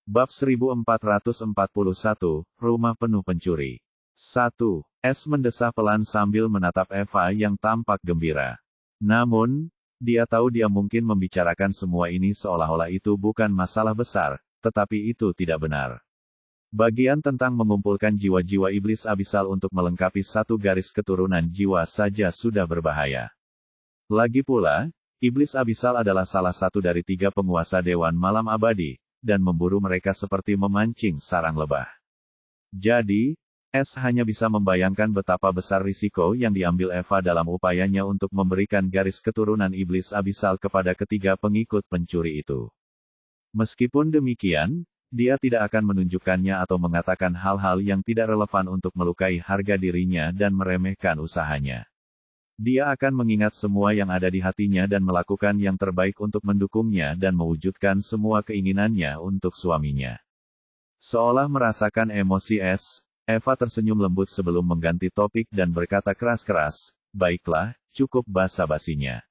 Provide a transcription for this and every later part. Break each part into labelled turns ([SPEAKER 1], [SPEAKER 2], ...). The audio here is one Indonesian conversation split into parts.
[SPEAKER 1] Bab 1441, Rumah Penuh Pencuri. 1. S mendesah pelan sambil menatap Eva yang tampak gembira. Namun, dia tahu dia mungkin membicarakan semua ini seolah-olah itu bukan masalah besar, tetapi itu tidak benar. Bagian tentang mengumpulkan jiwa-jiwa iblis abisal untuk melengkapi satu garis keturunan jiwa saja sudah berbahaya. Lagi pula, iblis abisal adalah salah satu dari 3 penguasa Dewan Malam Abadi, dan memburu mereka seperti memancing sarang lebah. Jadi, S hanya bisa membayangkan betapa besar risiko yang diambil Eva dalam upayanya untuk memberikan garis keturunan iblis abisal kepada ketiga pengikut pencuri itu. Meskipun demikian, dia tidak akan menunjukkannya atau mengatakan hal-hal yang tidak relevan untuk melukai harga dirinya dan meremehkan usahanya. Dia akan mengingat semua yang ada di hatinya dan melakukan yang terbaik untuk mendukungnya dan mewujudkan semua keinginannya untuk suaminya. Seolah merasakan emosi S, Eva tersenyum lembut sebelum mengganti topik dan berkata keras-keras, "Baiklah, cukup basa-basinya.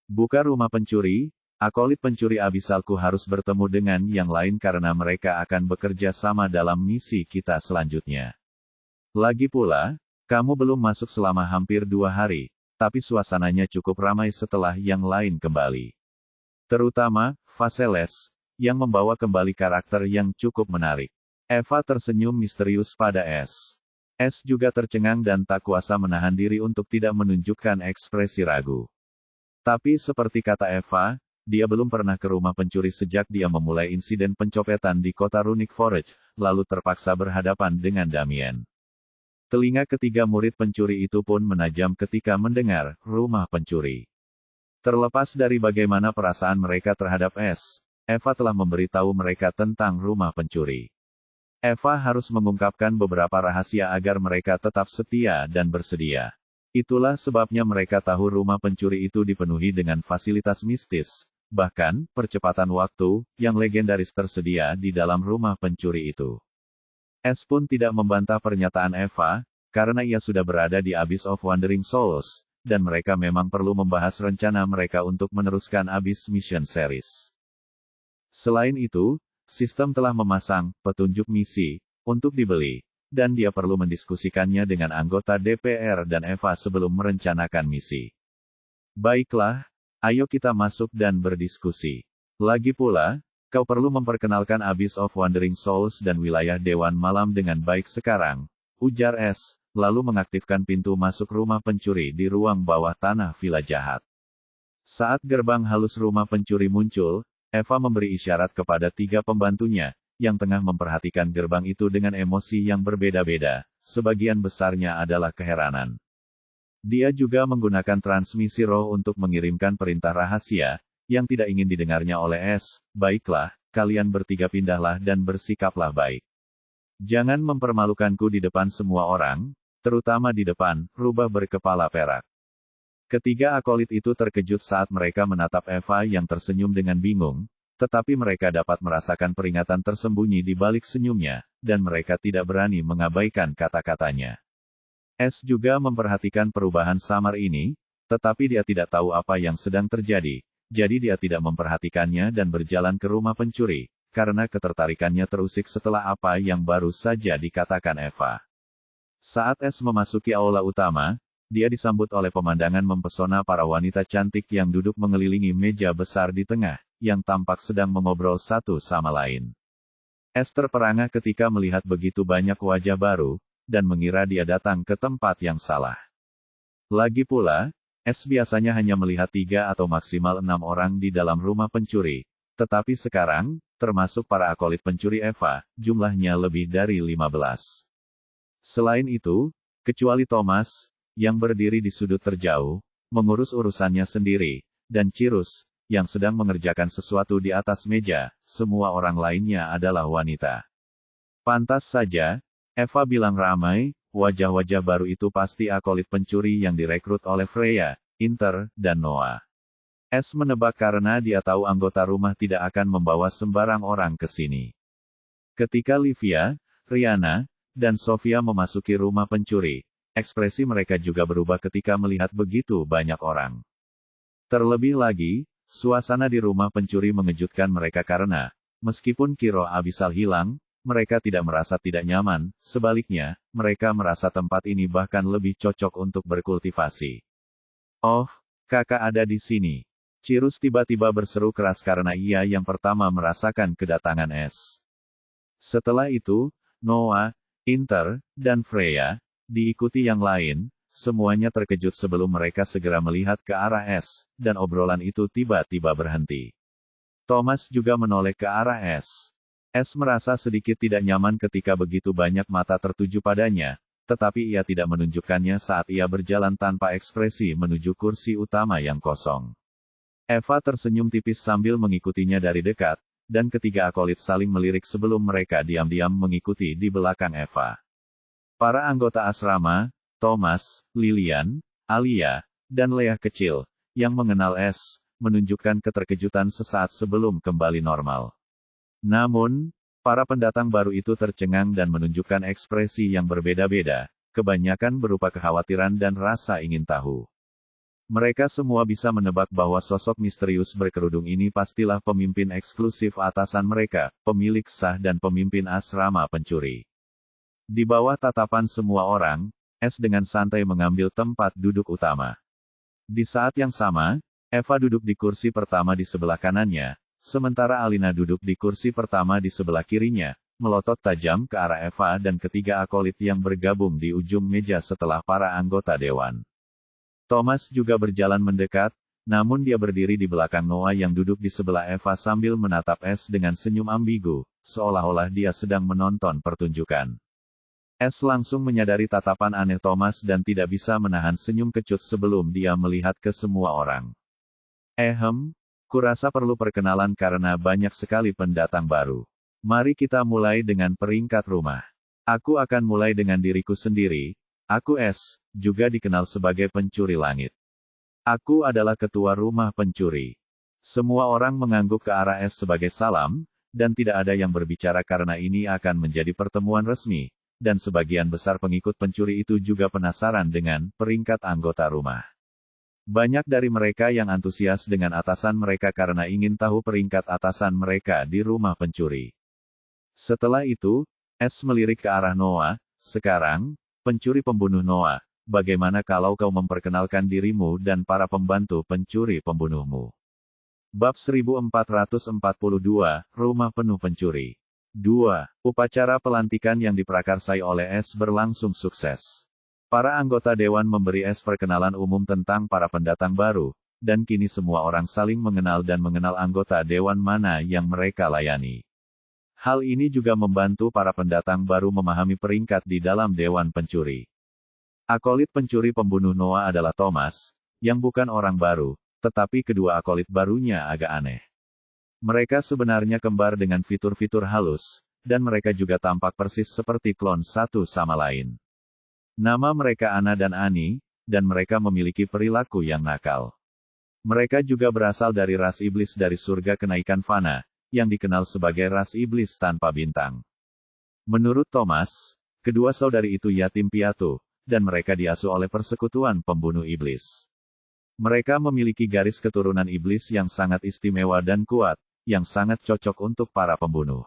[SPEAKER 1] Buka rumah pencuri, akolit pencuri abisalku harus bertemu dengan yang lain karena mereka akan bekerja sama dalam misi kita selanjutnya. Lagi pula, kamu belum masuk selama hampir 2 hari, tapi suasananya cukup ramai setelah yang lain kembali. Terutama, Vaseles, yang membawa kembali karakter yang cukup menarik." Eva tersenyum misterius pada S. S juga tercengang dan tak kuasa menahan diri untuk tidak menunjukkan ekspresi ragu. Tapi seperti kata Eva, dia belum pernah ke rumah pencuri sejak dia memulai insiden pencopetan di kota Runic Forge, lalu terpaksa berhadapan dengan Damien. Telinga ketiga murid pencuri itu pun menajam ketika mendengar rumah pencuri. Terlepas dari bagaimana perasaan mereka terhadap S, Eva telah memberitahu mereka tentang rumah pencuri. Eva harus mengungkapkan beberapa rahasia agar mereka tetap setia dan bersedia. Itulah sebabnya mereka tahu rumah pencuri itu dipenuhi dengan fasilitas mistis, bahkan percepatan waktu yang legendaris tersedia di dalam rumah pencuri itu. S pun tidak membantah pernyataan Eva, karena ia sudah berada di Abyss of Wandering Souls, dan mereka memang perlu membahas rencana mereka untuk meneruskan Abyss Mission Series. Selain itu, sistem telah memasang petunjuk misi untuk dibeli, dan dia perlu mendiskusikannya dengan anggota DPR dan Eva sebelum merencanakan misi. Baiklah, ayo kita masuk dan berdiskusi. Lagi pula, kau perlu memperkenalkan Abyss of Wandering Souls dan wilayah Dewan Malam dengan baik sekarang, ujar S, lalu mengaktifkan pintu masuk rumah pencuri di ruang bawah tanah Villa Jahat. Saat gerbang halus rumah pencuri muncul, Eva memberi isyarat kepada 3 pembantunya, yang tengah memperhatikan gerbang itu dengan emosi yang berbeda-beda, sebagian besarnya adalah keheranan. Dia juga menggunakan transmisi roh untuk mengirimkan perintah rahasia, yang tidak ingin didengarnya oleh S. "Baiklah, kalian bertiga pindahlah dan bersikaplah baik. Jangan mempermalukanku di depan semua orang, terutama di depan rubah berkepala perak." Ketiga akolit itu terkejut saat mereka menatap Eva yang tersenyum dengan bingung, tetapi mereka dapat merasakan peringatan tersembunyi di balik senyumnya, dan mereka tidak berani mengabaikan kata-katanya. S juga memperhatikan perubahan samar ini, tetapi dia tidak tahu apa yang sedang terjadi, jadi dia tidak memperhatikannya dan berjalan ke rumah pencuri, karena ketertarikannya terusik setelah apa yang baru saja dikatakan Eva. Saat S memasuki aula utama, dia disambut oleh pemandangan mempesona para wanita cantik yang duduk mengelilingi meja besar di tengah, yang tampak sedang mengobrol satu sama lain. S terperangah ketika melihat begitu banyak wajah baru, dan mengira dia datang ke tempat yang salah. Lagi pula, S biasanya hanya melihat 3 atau maksimal 6 orang di dalam rumah pencuri, tetapi sekarang, termasuk para akolit pencuri Eva, jumlahnya lebih dari 15. Selain itu, kecuali Thomas, yang berdiri di sudut terjauh, mengurus urusannya sendiri, dan Cirus, yang sedang mengerjakan sesuatu di atas meja, semua orang lainnya adalah wanita. Pantas saja, Eva bilang ramai, wajah-wajah baru itu pasti akolit pencuri yang direkrut oleh Freya, Inter, dan Noah. S menebak karena dia tahu anggota rumah tidak akan membawa sembarang orang ke sini. Ketika Livia, Rihanna, dan Sofia memasuki rumah pencuri, ekspresi mereka juga berubah ketika melihat begitu banyak orang. Terlebih lagi, suasana di rumah pencuri mengejutkan mereka karena, Meskipun kiroh abisal hilang, mereka tidak merasa tidak nyaman, sebaliknya, mereka merasa tempat ini bahkan lebih cocok untuk berkultivasi. Oh, kakak ada di sini. Cirrus tiba-tiba berseru keras karena ia yang pertama merasakan kedatangan es. Setelah itu, Noah, Inter, dan Freya, diikuti yang lain, semuanya terkejut sebelum mereka segera melihat ke arah es, dan obrolan itu tiba-tiba berhenti. Thomas juga menoleh ke arah es. Es merasa sedikit tidak nyaman ketika begitu banyak mata tertuju padanya, tetapi ia tidak menunjukkannya saat ia berjalan tanpa ekspresi menuju kursi utama yang kosong. Eva tersenyum tipis sambil mengikutinya dari dekat, dan ketiga akolit saling melirik sebelum mereka diam-diam mengikuti di belakang Eva. Para anggota asrama, Thomas, Lilian, Alia, dan Leah kecil, yang mengenal es, menunjukkan keterkejutan sesaat sebelum kembali normal. Namun, para pendatang baru itu tercengang dan menunjukkan ekspresi yang berbeda-beda, kebanyakan berupa kekhawatiran dan rasa ingin tahu. Mereka semua bisa menebak bahwa sosok misterius berkerudung ini pastilah pemimpin eksklusif atasan mereka, pemilik sah dan pemimpin asrama pencuri. Di bawah tatapan semua orang, Es dengan santai mengambil tempat duduk utama. Di saat yang sama, Eva duduk di kursi pertama di sebelah kanannya, sementara Alina duduk di kursi pertama di sebelah kirinya, melotot tajam ke arah Eva dan ketiga akolit yang bergabung di ujung meja setelah para anggota dewan. Thomas juga berjalan mendekat, namun dia berdiri di belakang Noah yang duduk di sebelah Eva sambil menatap Es dengan senyum ambigu, seolah-olah dia sedang menonton pertunjukan. Es langsung menyadari tatapan aneh Thomas dan tidak bisa menahan senyum kecut sebelum dia melihat ke semua orang. Kurasa perlu perkenalan karena banyak sekali pendatang baru. Mari kita mulai dengan peringkat rumah. Aku akan mulai dengan diriku sendiri. Aku Es, juga dikenal sebagai pencuri langit. Aku adalah ketua rumah pencuri. Semua orang mengangguk ke arah Es sebagai salam, dan tidak ada yang berbicara karena ini akan menjadi pertemuan resmi, dan sebagian besar pengikut pencuri itu juga penasaran dengan peringkat anggota rumah. Banyak dari mereka yang antusias dengan atasan mereka karena ingin tahu peringkat atasan mereka di rumah pencuri. Setelah itu, Es melirik ke arah Noah. Sekarang, pencuri pembunuh Noah, bagaimana kalau kau memperkenalkan dirimu dan para pembantu pencuri pembunuhmu? Bab 1442, Rumah Penuh Pencuri. 2. Upacara pelantikan yang diprakarsai oleh Es berlangsung sukses. Para anggota dewan memberi Es perkenalan umum tentang para pendatang baru, dan kini semua orang saling mengenal dan mengenal anggota dewan mana yang mereka layani. Hal ini juga membantu para pendatang baru memahami peringkat di dalam dewan pencuri. Akolit pencuri pembunuh Noah adalah Thomas, yang bukan orang baru, tetapi kedua akolit barunya agak aneh. Mereka sebenarnya kembar dengan fitur-fitur halus, dan mereka juga tampak persis seperti klon satu sama lain. Nama mereka Anna dan Ani, dan mereka memiliki perilaku yang nakal. Mereka juga berasal dari ras iblis dari surga kenaikan Fana, yang dikenal sebagai ras iblis tanpa bintang. Menurut Thomas, kedua saudari itu yatim piatu, dan mereka diasuh oleh persekutuan pembunuh iblis. Mereka memiliki garis keturunan iblis yang sangat istimewa dan kuat, yang sangat cocok untuk para pembunuh.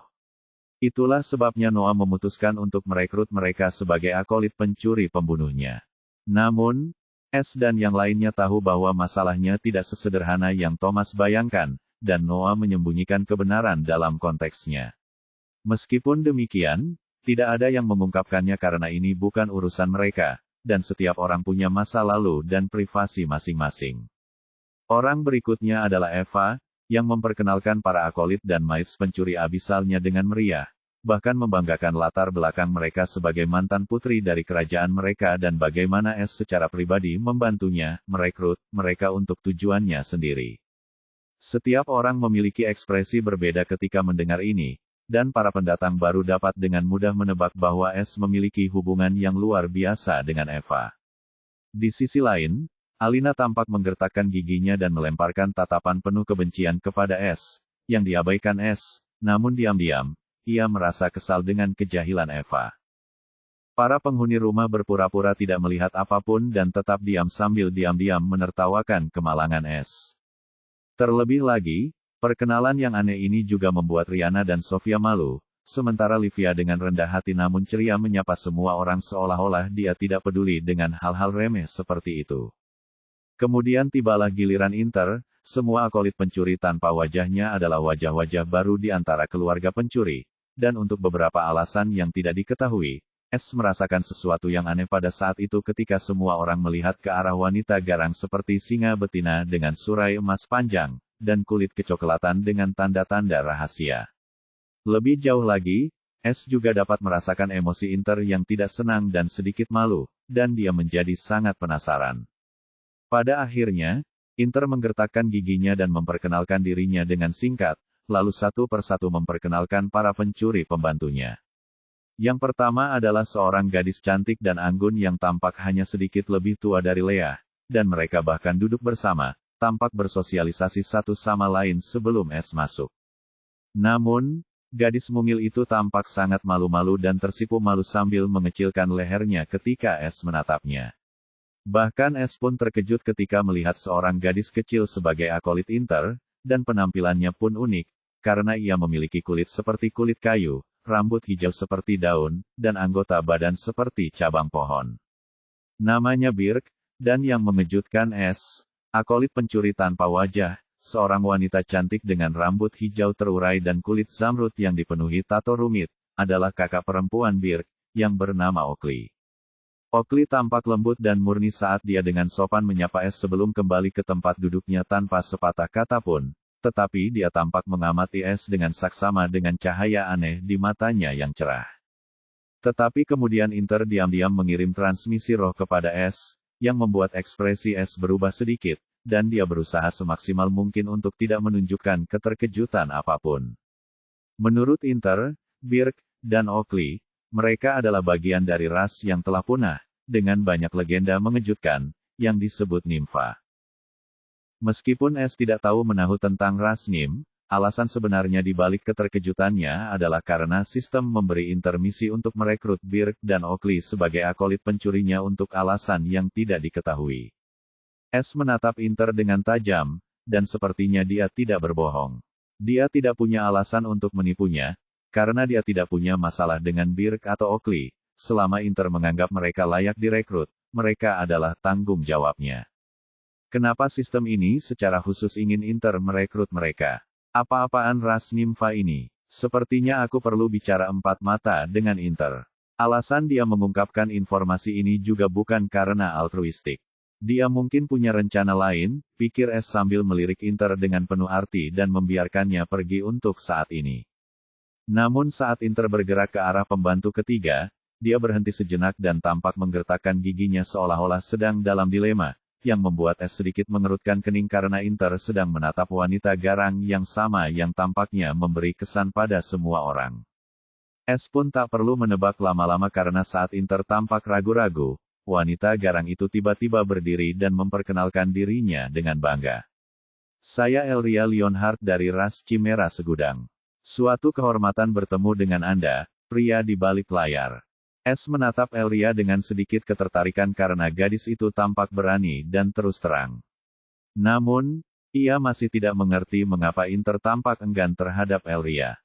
[SPEAKER 1] Itulah sebabnya Noah memutuskan untuk merekrut mereka sebagai akolit pencuri pembunuhnya. Namun, Es dan yang lainnya tahu bahwa masalahnya tidak sesederhana yang Thomas bayangkan, dan Noah menyembunyikan kebenaran dalam konteksnya. Meskipun demikian, tidak ada yang mengungkapkannya karena ini bukan urusan mereka, dan setiap orang punya masa lalu dan privasi masing-masing. Orang berikutnya adalah Eva, yang memperkenalkan para akolit dan maits pencuri abisalnya dengan meriah, bahkan membanggakan latar belakang mereka sebagai mantan putri dari kerajaan mereka dan bagaimana Es secara pribadi membantunya, merekrut mereka untuk tujuannya sendiri. Setiap orang memiliki ekspresi berbeda ketika mendengar ini, dan para pendatang baru dapat dengan mudah menebak bahwa Es memiliki hubungan yang luar biasa dengan Eva. Di sisi lain, Alina tampak menggertakkan giginya dan melemparkan tatapan penuh kebencian kepada Es, yang diabaikan Es, namun diam-diam, ia merasa kesal dengan kejahilan Eva. Para penghuni rumah berpura-pura tidak melihat apapun dan tetap diam sambil diam-diam menertawakan kemalangan Es. Terlebih lagi, Perkenalan yang aneh ini juga membuat Rihanna dan Sofia malu, sementara Livia dengan rendah hati namun ceria menyapa semua orang seolah-olah dia tidak peduli dengan hal-hal remeh seperti itu. Kemudian tibalah giliran Inter, semua akolit pencuri tanpa wajahnya adalah wajah-wajah baru di antara keluarga pencuri, dan untuk beberapa alasan yang tidak diketahui, S merasakan sesuatu yang aneh pada saat itu ketika semua orang melihat ke arah wanita garang seperti singa betina dengan surai emas panjang, dan kulit kecoklatan dengan tanda-tanda rahasia. Lebih jauh lagi, S juga dapat merasakan emosi Inter yang tidak senang dan sedikit malu, dan dia menjadi sangat penasaran. Pada akhirnya, Inter menggertakkan giginya dan memperkenalkan dirinya dengan singkat, lalu satu persatu memperkenalkan para pencuri pembantunya. Yang pertama adalah seorang gadis cantik dan anggun yang tampak hanya sedikit lebih tua dari Leah, dan mereka bahkan duduk bersama, tampak bersosialisasi satu sama lain sebelum S masuk. Namun, gadis mungil itu tampak sangat malu-malu dan tersipu malu sambil mengecilkan lehernya ketika S menatapnya. Bahkan S pun terkejut ketika melihat seorang gadis kecil sebagai akolit Inter, dan penampilannya pun unik, karena ia memiliki kulit seperti kulit kayu, rambut hijau seperti daun, dan anggota badan seperti cabang pohon. Namanya Birk, dan yang mengejutkan S, akolit pencuri tanpa wajah, seorang wanita cantik dengan rambut hijau terurai dan kulit zamrud yang dipenuhi tato rumit, adalah kakak perempuan Birk, yang bernama Oakley. Oakley tampak lembut dan murni saat dia dengan sopan menyapa S sebelum kembali ke tempat duduknya tanpa sepatah kata pun, tetapi dia tampak mengamati S dengan saksama dengan cahaya aneh di matanya yang cerah. Tetapi kemudian Inter diam-diam mengirim transmisi roh kepada S, yang membuat ekspresi S berubah sedikit, dan dia berusaha semaksimal mungkin untuk tidak menunjukkan keterkejutan apapun. Menurut Inter, Birk, dan Oakley, mereka adalah bagian dari ras yang telah punah, dengan banyak legenda mengejutkan, yang disebut nimfa. Meskipun S tidak tahu menahu tentang ras Nim, alasan sebenarnya di balik keterkejutannya adalah karena sistem memberi intermisi untuk merekrut Birk dan Oakley sebagai akolit pencurinya untuk alasan yang tidak diketahui. S menatap Inter dengan tajam, dan sepertinya dia tidak berbohong. Dia tidak punya alasan untuk menipunya, karena dia tidak punya masalah dengan Birk atau Oakley. Selama Inter menganggap mereka layak direkrut, mereka adalah tanggung jawabnya. Kenapa sistem ini secara khusus ingin Inter merekrut mereka? Apa-apaan ras nimfa ini? Sepertinya aku perlu bicara empat mata dengan Inter. Alasan dia mengungkapkan informasi ini juga bukan karena altruistik. Dia mungkin punya rencana lain, pikir S sambil melirik Inter dengan penuh arti dan membiarkannya pergi untuk saat ini. Namun saat Inter bergerak ke arah pembantu ketiga, dia berhenti sejenak dan tampak menggertakkan giginya seolah-olah sedang dalam dilema, yang membuat S sedikit mengerutkan kening karena Inter sedang menatap wanita garang yang sama yang tampaknya memberi kesan pada semua orang. S pun tak perlu menebak lama-lama karena saat Inter tampak ragu-ragu, wanita garang itu tiba-tiba berdiri dan memperkenalkan dirinya dengan bangga. Saya Elria Lionheart dari ras Chimera Segudang. Suatu kehormatan bertemu dengan Anda, pria di balik layar. S menatap Elria dengan sedikit ketertarikan karena gadis itu tampak berani dan terus terang. Namun, ia masih tidak mengerti mengapa Inter tampak enggan terhadap Elria.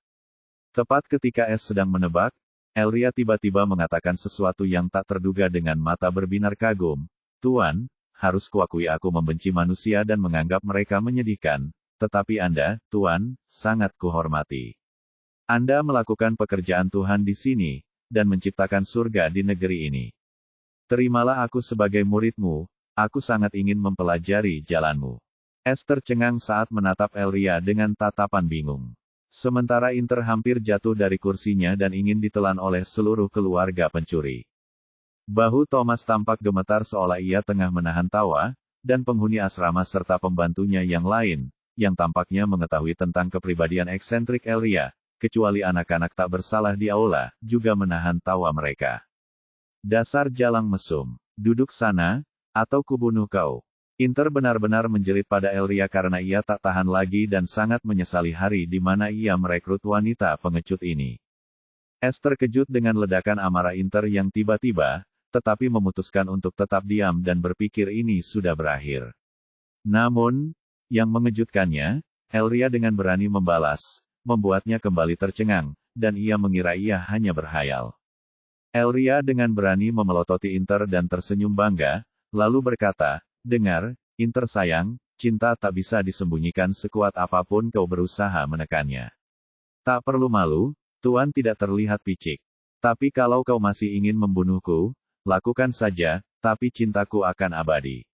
[SPEAKER 1] Tepat ketika S sedang menebak, Elria tiba-tiba mengatakan sesuatu yang tak terduga dengan mata berbinar kagum. Tuan, harus kuakui aku membenci manusia dan menganggap mereka menyedihkan, tetapi Anda, Tuan, sangat kuhormati. Anda melakukan pekerjaan Tuhan di sini, dan menciptakan surga di negeri ini. Terimalah aku sebagai muridmu, aku sangat ingin mempelajari jalanmu. S tercengang saat menatap Elria dengan tatapan bingung. Sementara Inter hampir jatuh dari kursinya dan ingin ditelan oleh seluruh keluarga pencuri. Bahu Thomas tampak gemetar seolah ia tengah menahan tawa, dan penghuni asrama serta pembantunya yang lain, yang tampaknya mengetahui tentang kepribadian eksentrik Elria, kecuali anak-anak tak bersalah di aula, juga menahan tawa mereka. Dasar jalang mesum, duduk sana, atau kubunuh kau. Inter benar-benar menjerit pada Elria karena ia tak tahan lagi dan sangat menyesali hari di mana ia merekrut wanita pengecut ini. S terkejut dengan ledakan amarah Inter yang tiba-tiba, tetapi memutuskan untuk tetap diam dan berpikir ini sudah berakhir. Namun, yang mengejutkannya, Elria dengan berani membalas, membuatnya kembali tercengang, dan ia mengira ia hanya berhayal. Elria dengan berani memelototi Inter dan tersenyum bangga, lalu berkata, dengar, Inter sayang, cinta tak bisa disembunyikan sekuat apapun kau berusaha menekannya. Tak perlu malu, Tuan tidak terlihat picik. Tapi kalau kau masih ingin membunuhku, lakukan saja, tapi cintaku akan abadi.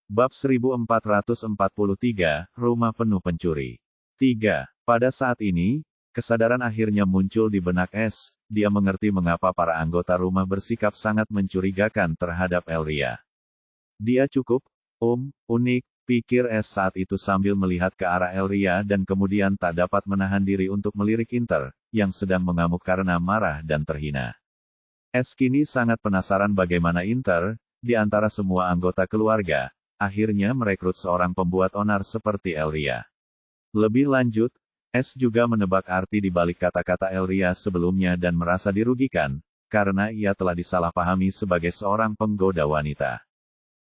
[SPEAKER 1] Bab 1443, Rumah Penuh Pencuri. 3. Pada saat ini, kesadaran akhirnya muncul di benak S, dia mengerti mengapa para anggota rumah bersikap sangat mencurigakan terhadap Elria. Dia cukup, unik, pikir S saat itu sambil melihat ke arah Elria dan kemudian tak dapat menahan diri untuk melirik Inter, yang sedang mengamuk karena marah dan terhina. S kini sangat penasaran bagaimana Inter, di antara semua anggota keluarga, akhirnya merekrut seorang pembuat onar seperti Elria. Lebih lanjut, S juga menebak arti di balik kata-kata Elria sebelumnya dan merasa dirugikan, karena ia telah disalahpahami sebagai seorang penggoda wanita.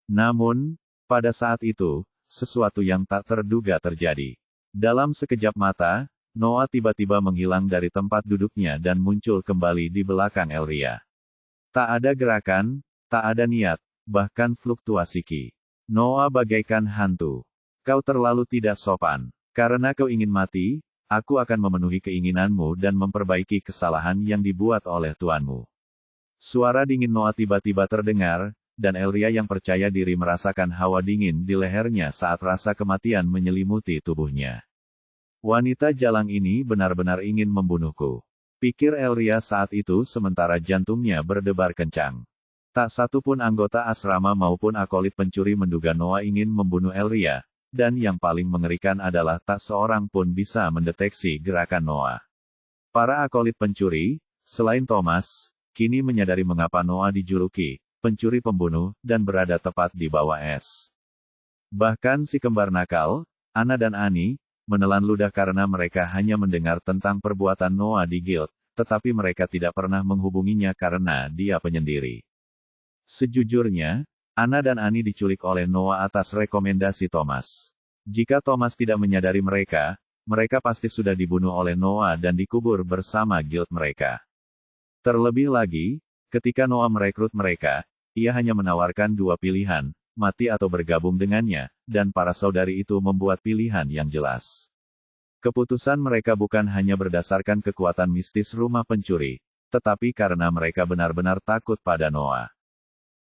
[SPEAKER 1] Namun, pada saat itu, sesuatu yang tak terduga terjadi. Dalam sekejap mata, Noah tiba-tiba menghilang dari tempat duduknya dan muncul kembali di belakang Elria. Tak ada gerakan, tak ada niat, bahkan fluktuasi ki. Noah bagaikan hantu. Kau terlalu tidak sopan. Karena kau ingin mati, aku akan memenuhi keinginanmu dan memperbaiki kesalahan yang dibuat oleh tuanmu. Suara dingin Noah tiba-tiba terdengar, dan Elria yang percaya diri merasakan hawa dingin di lehernya saat rasa kematian menyelimuti tubuhnya. Wanita jalang ini benar-benar ingin membunuhku. Pikir Elria saat itu sementara jantungnya berdebar kencang. Tak satu pun anggota asrama maupun akolit pencuri menduga Noah ingin membunuh Elria, dan yang paling mengerikan adalah tak seorang pun bisa mendeteksi gerakan Noah. Para akolit pencuri, selain Thomas, kini menyadari mengapa Noah dijuluki pencuri pembunuh, dan berada tepat di bawah S. Bahkan si kembar nakal, Anna dan Annie, menelan ludah karena mereka hanya mendengar tentang perbuatan Noah di guild, tetapi mereka tidak pernah menghubunginya karena dia penyendiri. Sejujurnya, Anna dan Annie diculik oleh Noah atas rekomendasi Thomas. Jika Thomas tidak menyadari mereka, mereka pasti sudah dibunuh oleh Noah dan dikubur bersama guild mereka. Terlebih lagi, ketika Noah merekrut mereka, ia hanya menawarkan dua pilihan, mati atau bergabung dengannya, dan para saudari itu membuat pilihan yang jelas. Keputusan mereka bukan hanya berdasarkan kekuatan mistis rumah pencuri, tetapi karena mereka benar-benar takut pada Noah.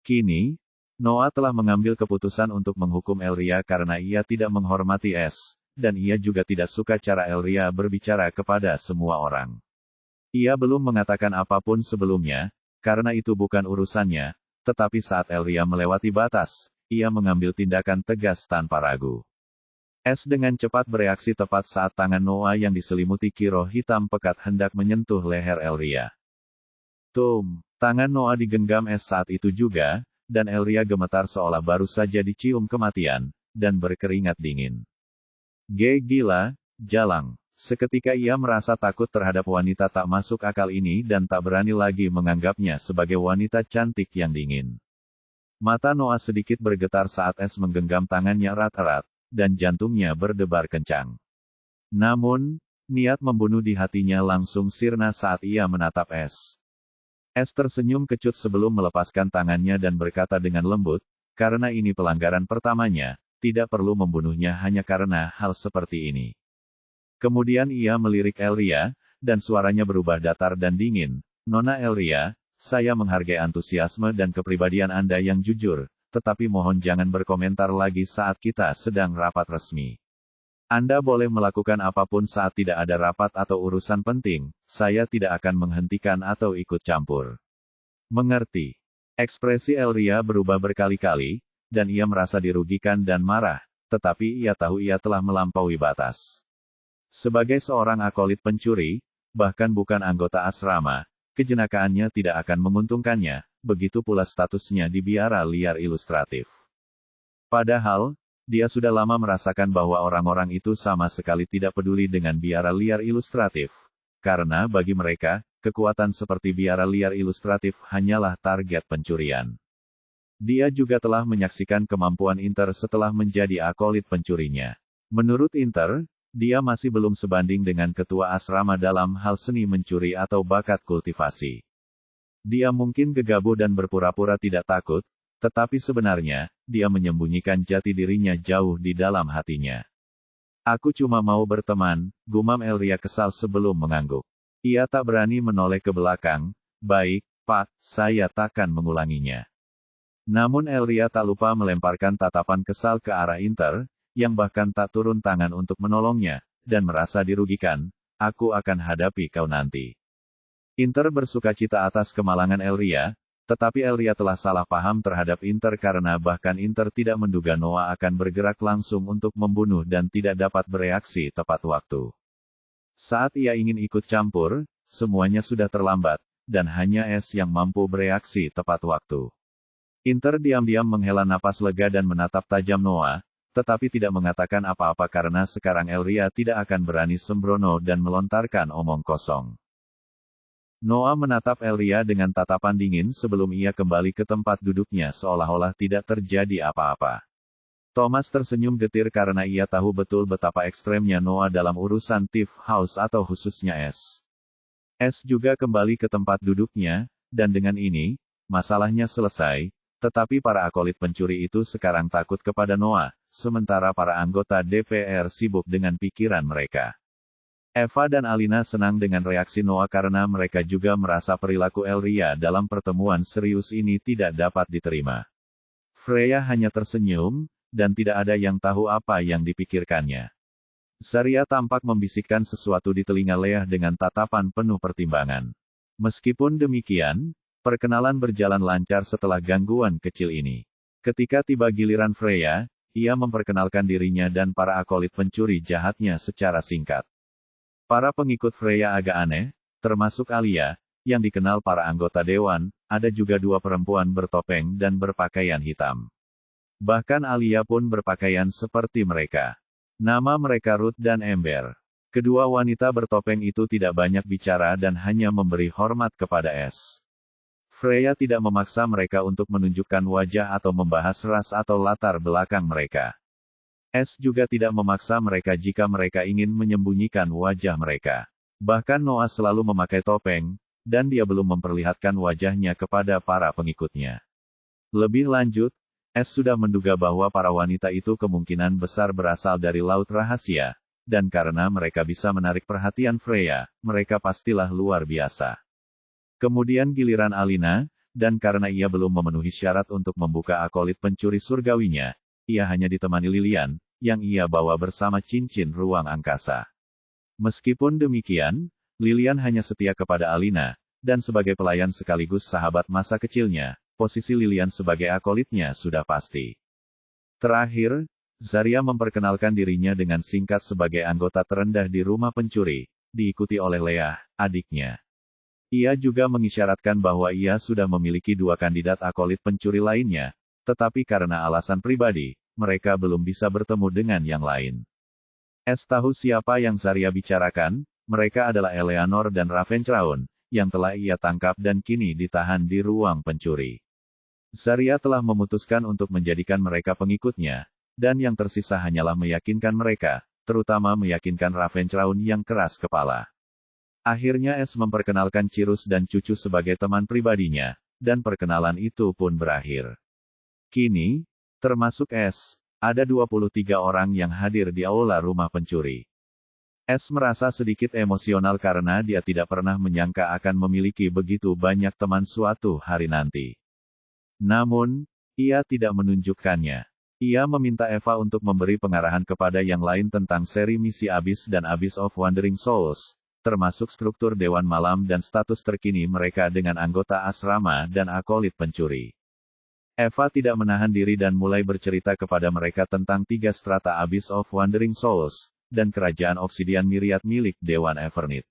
[SPEAKER 1] Kini, Noah telah mengambil keputusan untuk menghukum Elria karena ia tidak menghormati S, dan ia juga tidak suka cara Elria berbicara kepada semua orang. Ia belum mengatakan apapun sebelumnya, karena itu bukan urusannya, tetapi saat Elria melewati batas, ia mengambil tindakan tegas tanpa ragu. S dengan cepat bereaksi tepat saat tangan Noah yang diselimuti kiroh hitam pekat hendak menyentuh leher Elria. Tangan Noah digenggam S saat itu juga, dan Elria gemetar seolah baru saja dicium kematian, dan berkeringat dingin. Gila, jalang. Seketika ia merasa takut terhadap wanita tak masuk akal ini dan tak berani lagi menganggapnya sebagai wanita cantik yang dingin. Mata Noah sedikit bergetar saat S menggenggam tangannya erat-erat, dan jantungnya berdebar kencang. Namun, niat membunuh di hatinya langsung sirna saat ia menatap S. S tersenyum kecut sebelum melepaskan tangannya dan berkata dengan lembut, karena ini pelanggaran pertamanya, tidak perlu membunuhnya hanya karena hal seperti ini. Kemudian ia melirik Elria, dan suaranya berubah datar dan dingin, Nona Elria, saya menghargai antusiasme dan kepribadian Anda yang jujur, tetapi mohon jangan berkomentar lagi saat kita sedang rapat resmi. Anda boleh melakukan apapun saat tidak ada rapat atau urusan penting, saya tidak akan menghentikan atau ikut campur. Mengerti? Ekspresi Elria berubah berkali-kali, dan ia merasa dirugikan dan marah, tetapi ia tahu ia telah melampaui batas. Sebagai seorang akolit pencuri, bahkan bukan anggota asrama, kejenakaannya tidak akan menguntungkannya, begitu pula statusnya di biara liar ilustratif. Padahal, dia sudah lama merasakan bahwa orang-orang itu sama sekali tidak peduli dengan biara liar ilustratif. Karena bagi mereka, kekuatan seperti biara liar ilustratif hanyalah target pencurian. Dia juga telah menyaksikan kemampuan Inter setelah menjadi akolit pencurinya. Menurut Inter, dia masih belum sebanding dengan ketua asrama dalam hal seni mencuri atau bakat kultivasi. Dia mungkin gegabah dan berpura-pura tidak takut, tetapi sebenarnya, dia menyembunyikan jati dirinya jauh di dalam hatinya. Aku cuma mau berteman, gumam Elria kesal sebelum mengangguk. Ia tak berani menoleh ke belakang. Baik, Pak, saya takkan mengulanginya. Namun Elria tak lupa melemparkan tatapan kesal ke arah Inter, yang bahkan tak turun tangan untuk menolongnya, dan merasa dirugikan. Aku akan hadapi kau nanti. Inter bersukacita atas kemalangan Elria, tetapi Elria telah salah paham terhadap Inter karena bahkan Inter tidak menduga Noah akan bergerak langsung untuk membunuh dan tidak dapat bereaksi tepat waktu. Saat ia ingin ikut campur, semuanya sudah terlambat, dan hanya Es yang mampu bereaksi tepat waktu. Inter diam-diam menghela napas lega dan menatap tajam Noah, tetapi tidak mengatakan apa-apa karena sekarang Elria tidak akan berani sembrono dan melontarkan omong kosong. Noah menatap Elria dengan tatapan dingin sebelum ia kembali ke tempat duduknya seolah-olah tidak terjadi apa-apa. Thomas tersenyum getir karena ia tahu betul betapa ekstremnya Noah dalam urusan Thief House atau khususnya Es. Es juga kembali ke tempat duduknya, dan dengan ini, masalahnya selesai, tetapi para akolit pencuri itu sekarang takut kepada Noah, sementara para anggota DPR sibuk dengan pikiran mereka. Eva dan Alina senang dengan reaksi Noah karena mereka juga merasa perilaku Elria dalam pertemuan serius ini tidak dapat diterima. Freya hanya tersenyum, dan tidak ada yang tahu apa yang dipikirkannya. Zarya tampak membisikkan sesuatu di telinga Leah dengan tatapan penuh pertimbangan. Meskipun demikian, perkenalan berjalan lancar setelah gangguan kecil ini. Ketika tiba giliran Freya, ia memperkenalkan dirinya dan para akolit pencuri jahatnya secara singkat. Para pengikut Freya agak aneh, termasuk Alia, yang dikenal para anggota dewan, ada juga dua perempuan bertopeng dan berpakaian hitam. Bahkan Alia pun berpakaian seperti mereka. Nama mereka Ruth dan Ember. Kedua wanita bertopeng itu tidak banyak bicara dan hanya memberi hormat kepada Es. Freya tidak memaksa mereka untuk menunjukkan wajah atau membahas ras atau latar belakang mereka. Es juga tidak memaksa mereka jika mereka ingin menyembunyikan wajah mereka. Bahkan Noah selalu memakai topeng, dan dia belum memperlihatkan wajahnya kepada para pengikutnya. Lebih lanjut, Es sudah menduga bahwa para wanita itu kemungkinan besar berasal dari Laut Rahasia, dan karena mereka bisa menarik perhatian Freya, mereka pastilah luar biasa. Kemudian giliran Alina, dan karena ia belum memenuhi syarat untuk membuka akolit pencuri surgawinya, ia hanya ditemani Lilian, yang ia bawa bersama cincin ruang angkasa. Meskipun demikian, Lilian hanya setia kepada Alina, dan sebagai pelayan sekaligus sahabat masa kecilnya, posisi Lilian sebagai akolitnya sudah pasti. Terakhir, Zarya memperkenalkan dirinya dengan singkat sebagai anggota terendah di rumah pencuri, diikuti oleh Leah, adiknya. Ia juga mengisyaratkan bahwa ia sudah memiliki dua kandidat akolit pencuri lainnya, tetapi karena alasan pribadi, mereka belum bisa bertemu dengan yang lain. Es tahu siapa yang Zarya bicarakan, mereka adalah Eleanor dan Ravencraun, yang telah ia tangkap dan kini ditahan di ruang pencuri. Zarya telah memutuskan untuk menjadikan mereka pengikutnya, dan yang tersisa hanyalah meyakinkan mereka, terutama meyakinkan Ravencraun yang keras kepala. Akhirnya Es memperkenalkan Cirus dan Cucu sebagai teman pribadinya, dan perkenalan itu pun berakhir. Kini, termasuk Es, ada 23 orang yang hadir di aula rumah pencuri. Es merasa sedikit emosional karena dia tidak pernah menyangka akan memiliki begitu banyak teman suatu hari nanti. Namun, ia tidak menunjukkannya. Ia meminta Eva untuk memberi pengarahan kepada yang lain tentang seri misi Abyss dan Abyss of Wandering Souls, termasuk struktur Dewan Malam dan status terkini mereka dengan anggota asrama dan akolit pencuri. Eva tidak menahan diri dan mulai bercerita kepada mereka tentang 3 strata Abyss of Wandering Souls, dan kerajaan Obsidian Myriad milik Dewan Evernit.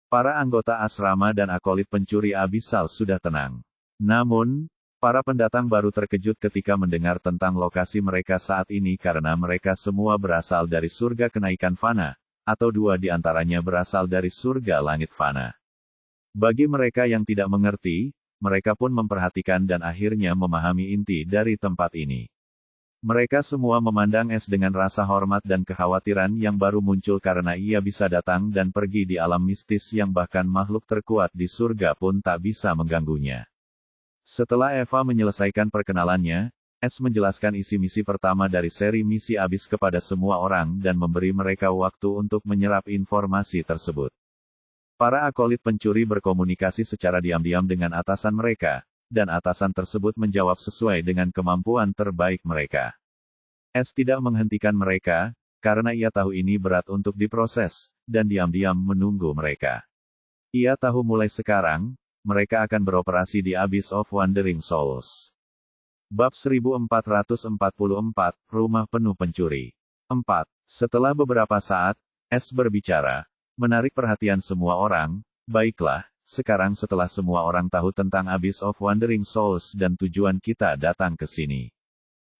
[SPEAKER 1] Para anggota asrama dan akolit pencuri Abyssal sudah tenang. Namun, para pendatang baru terkejut ketika mendengar tentang lokasi mereka saat ini karena mereka semua berasal dari surga kenaikan fana, atau 2 di antaranya berasal dari surga langit fana. Bagi mereka yang tidak mengerti, mereka pun memperhatikan dan akhirnya memahami inti dari tempat ini. Mereka semua memandang Es dengan rasa hormat dan kekhawatiran yang baru muncul karena ia bisa datang dan pergi di alam mistis yang bahkan makhluk terkuat di surga pun tak bisa mengganggunya. Setelah Eva menyelesaikan perkenalannya, Es menjelaskan isi misi pertama dari seri misi Abyss kepada semua orang dan memberi mereka waktu untuk menyerap informasi tersebut. Para akolit pencuri berkomunikasi secara diam-diam dengan atasan mereka, dan atasan tersebut menjawab sesuai dengan kemampuan terbaik mereka. Es tidak menghentikan mereka, karena ia tahu ini berat untuk diproses, dan diam-diam menunggu mereka. Ia tahu mulai sekarang, mereka akan beroperasi di Abyss of Wandering Souls. Bab 1444, Rumah Penuh Pencuri. 4. Setelah beberapa saat, Es berbicara, menarik perhatian semua orang. Baiklah, sekarang setelah semua orang tahu tentang Abyss of Wandering Souls dan tujuan kita datang ke sini,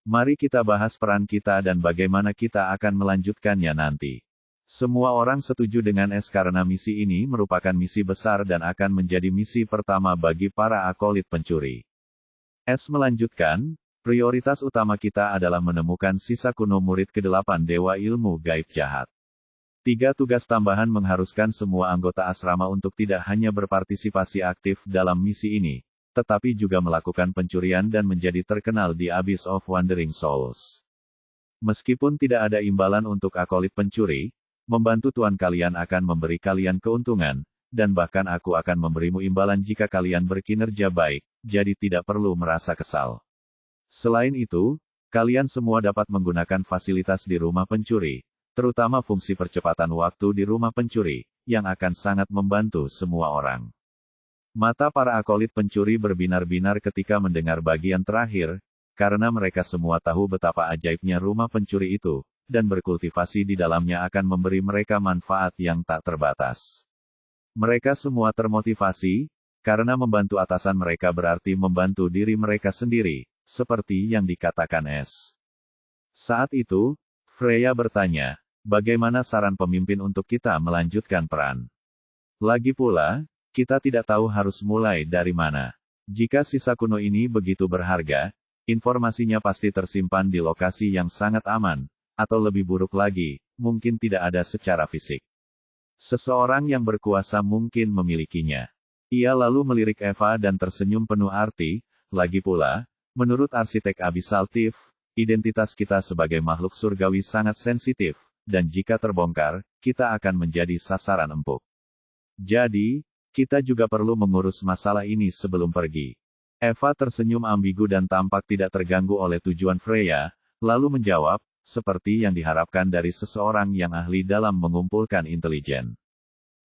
[SPEAKER 1] mari kita bahas peran kita dan bagaimana kita akan melanjutkannya nanti. Semua orang setuju dengan Es karena misi ini merupakan misi besar dan akan menjadi misi pertama bagi para akolit pencuri. Es melanjutkan, prioritas utama kita adalah menemukan sisa kuno murid ke-8 Dewa Ilmu Gaib Jahat. 3 tugas tambahan mengharuskan semua anggota asrama untuk tidak hanya berpartisipasi aktif dalam misi ini, tetapi juga melakukan pencurian dan menjadi terkenal di Abyss of Wandering Souls. Meskipun tidak ada imbalan untuk akolit pencuri, membantu tuan kalian akan memberi kalian keuntungan, dan bahkan aku akan memberimu imbalan jika kalian berkinerja baik, jadi tidak perlu merasa kesal. Selain itu, kalian semua dapat menggunakan fasilitas di rumah pencuri, terutama fungsi percepatan waktu di rumah pencuri, yang akan sangat membantu semua orang. Mata para akolit pencuri berbinar-binar ketika mendengar bagian terakhir, karena mereka semua tahu betapa ajaibnya rumah pencuri itu, dan berkultivasi di dalamnya akan memberi mereka manfaat yang tak terbatas. Mereka semua termotivasi, karena membantu atasan mereka berarti membantu diri mereka sendiri, seperti yang dikatakan Es. Saat itu, Freya bertanya, bagaimana saran pemimpin untuk kita melanjutkan peran? Lagi pula, kita tidak tahu harus mulai dari mana. Jika sisa kuno ini begitu berharga, informasinya pasti tersimpan di lokasi yang sangat aman, atau lebih buruk lagi, mungkin tidak ada secara fisik. Seseorang yang berkuasa mungkin memilikinya. Ia lalu melirik Eva dan tersenyum penuh arti, lagi pula, menurut arsitek Abyssal Thief, identitas kita sebagai makhluk surgawi sangat sensitif, dan jika terbongkar, kita akan menjadi sasaran empuk. Jadi, kita juga perlu mengurus masalah ini sebelum pergi. Eva tersenyum ambigu dan tampak tidak terganggu oleh tujuan Freya, lalu menjawab, seperti yang diharapkan dari seseorang yang ahli dalam mengumpulkan intelijen.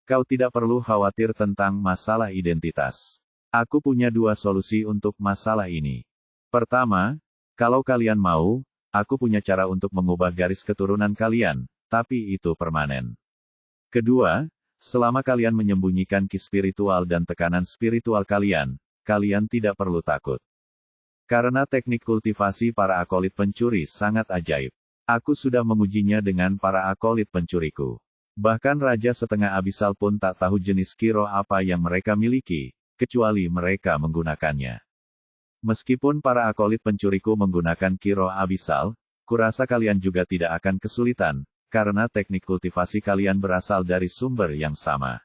[SPEAKER 1] Kau tidak perlu khawatir tentang masalah identitas. Aku punya 2 solusi untuk masalah ini. Pertama, kalau kalian mau, aku punya cara untuk mengubah garis keturunan kalian, tapi itu permanen. Kedua, selama kalian menyembunyikan ki spiritual dan tekanan spiritual kalian, kalian tidak perlu takut. Karena teknik kultivasi para akolit pencuri sangat ajaib. Aku sudah mengujinya dengan para akolit pencuriku. Bahkan Raja Setengah Abyssal pun tak tahu jenis kiro apa yang mereka miliki, kecuali mereka menggunakannya. Meskipun para akolit pencuriku menggunakan kiro Abyssal, kurasa kalian juga tidak akan kesulitan, karena teknik kultivasi kalian berasal dari sumber yang sama.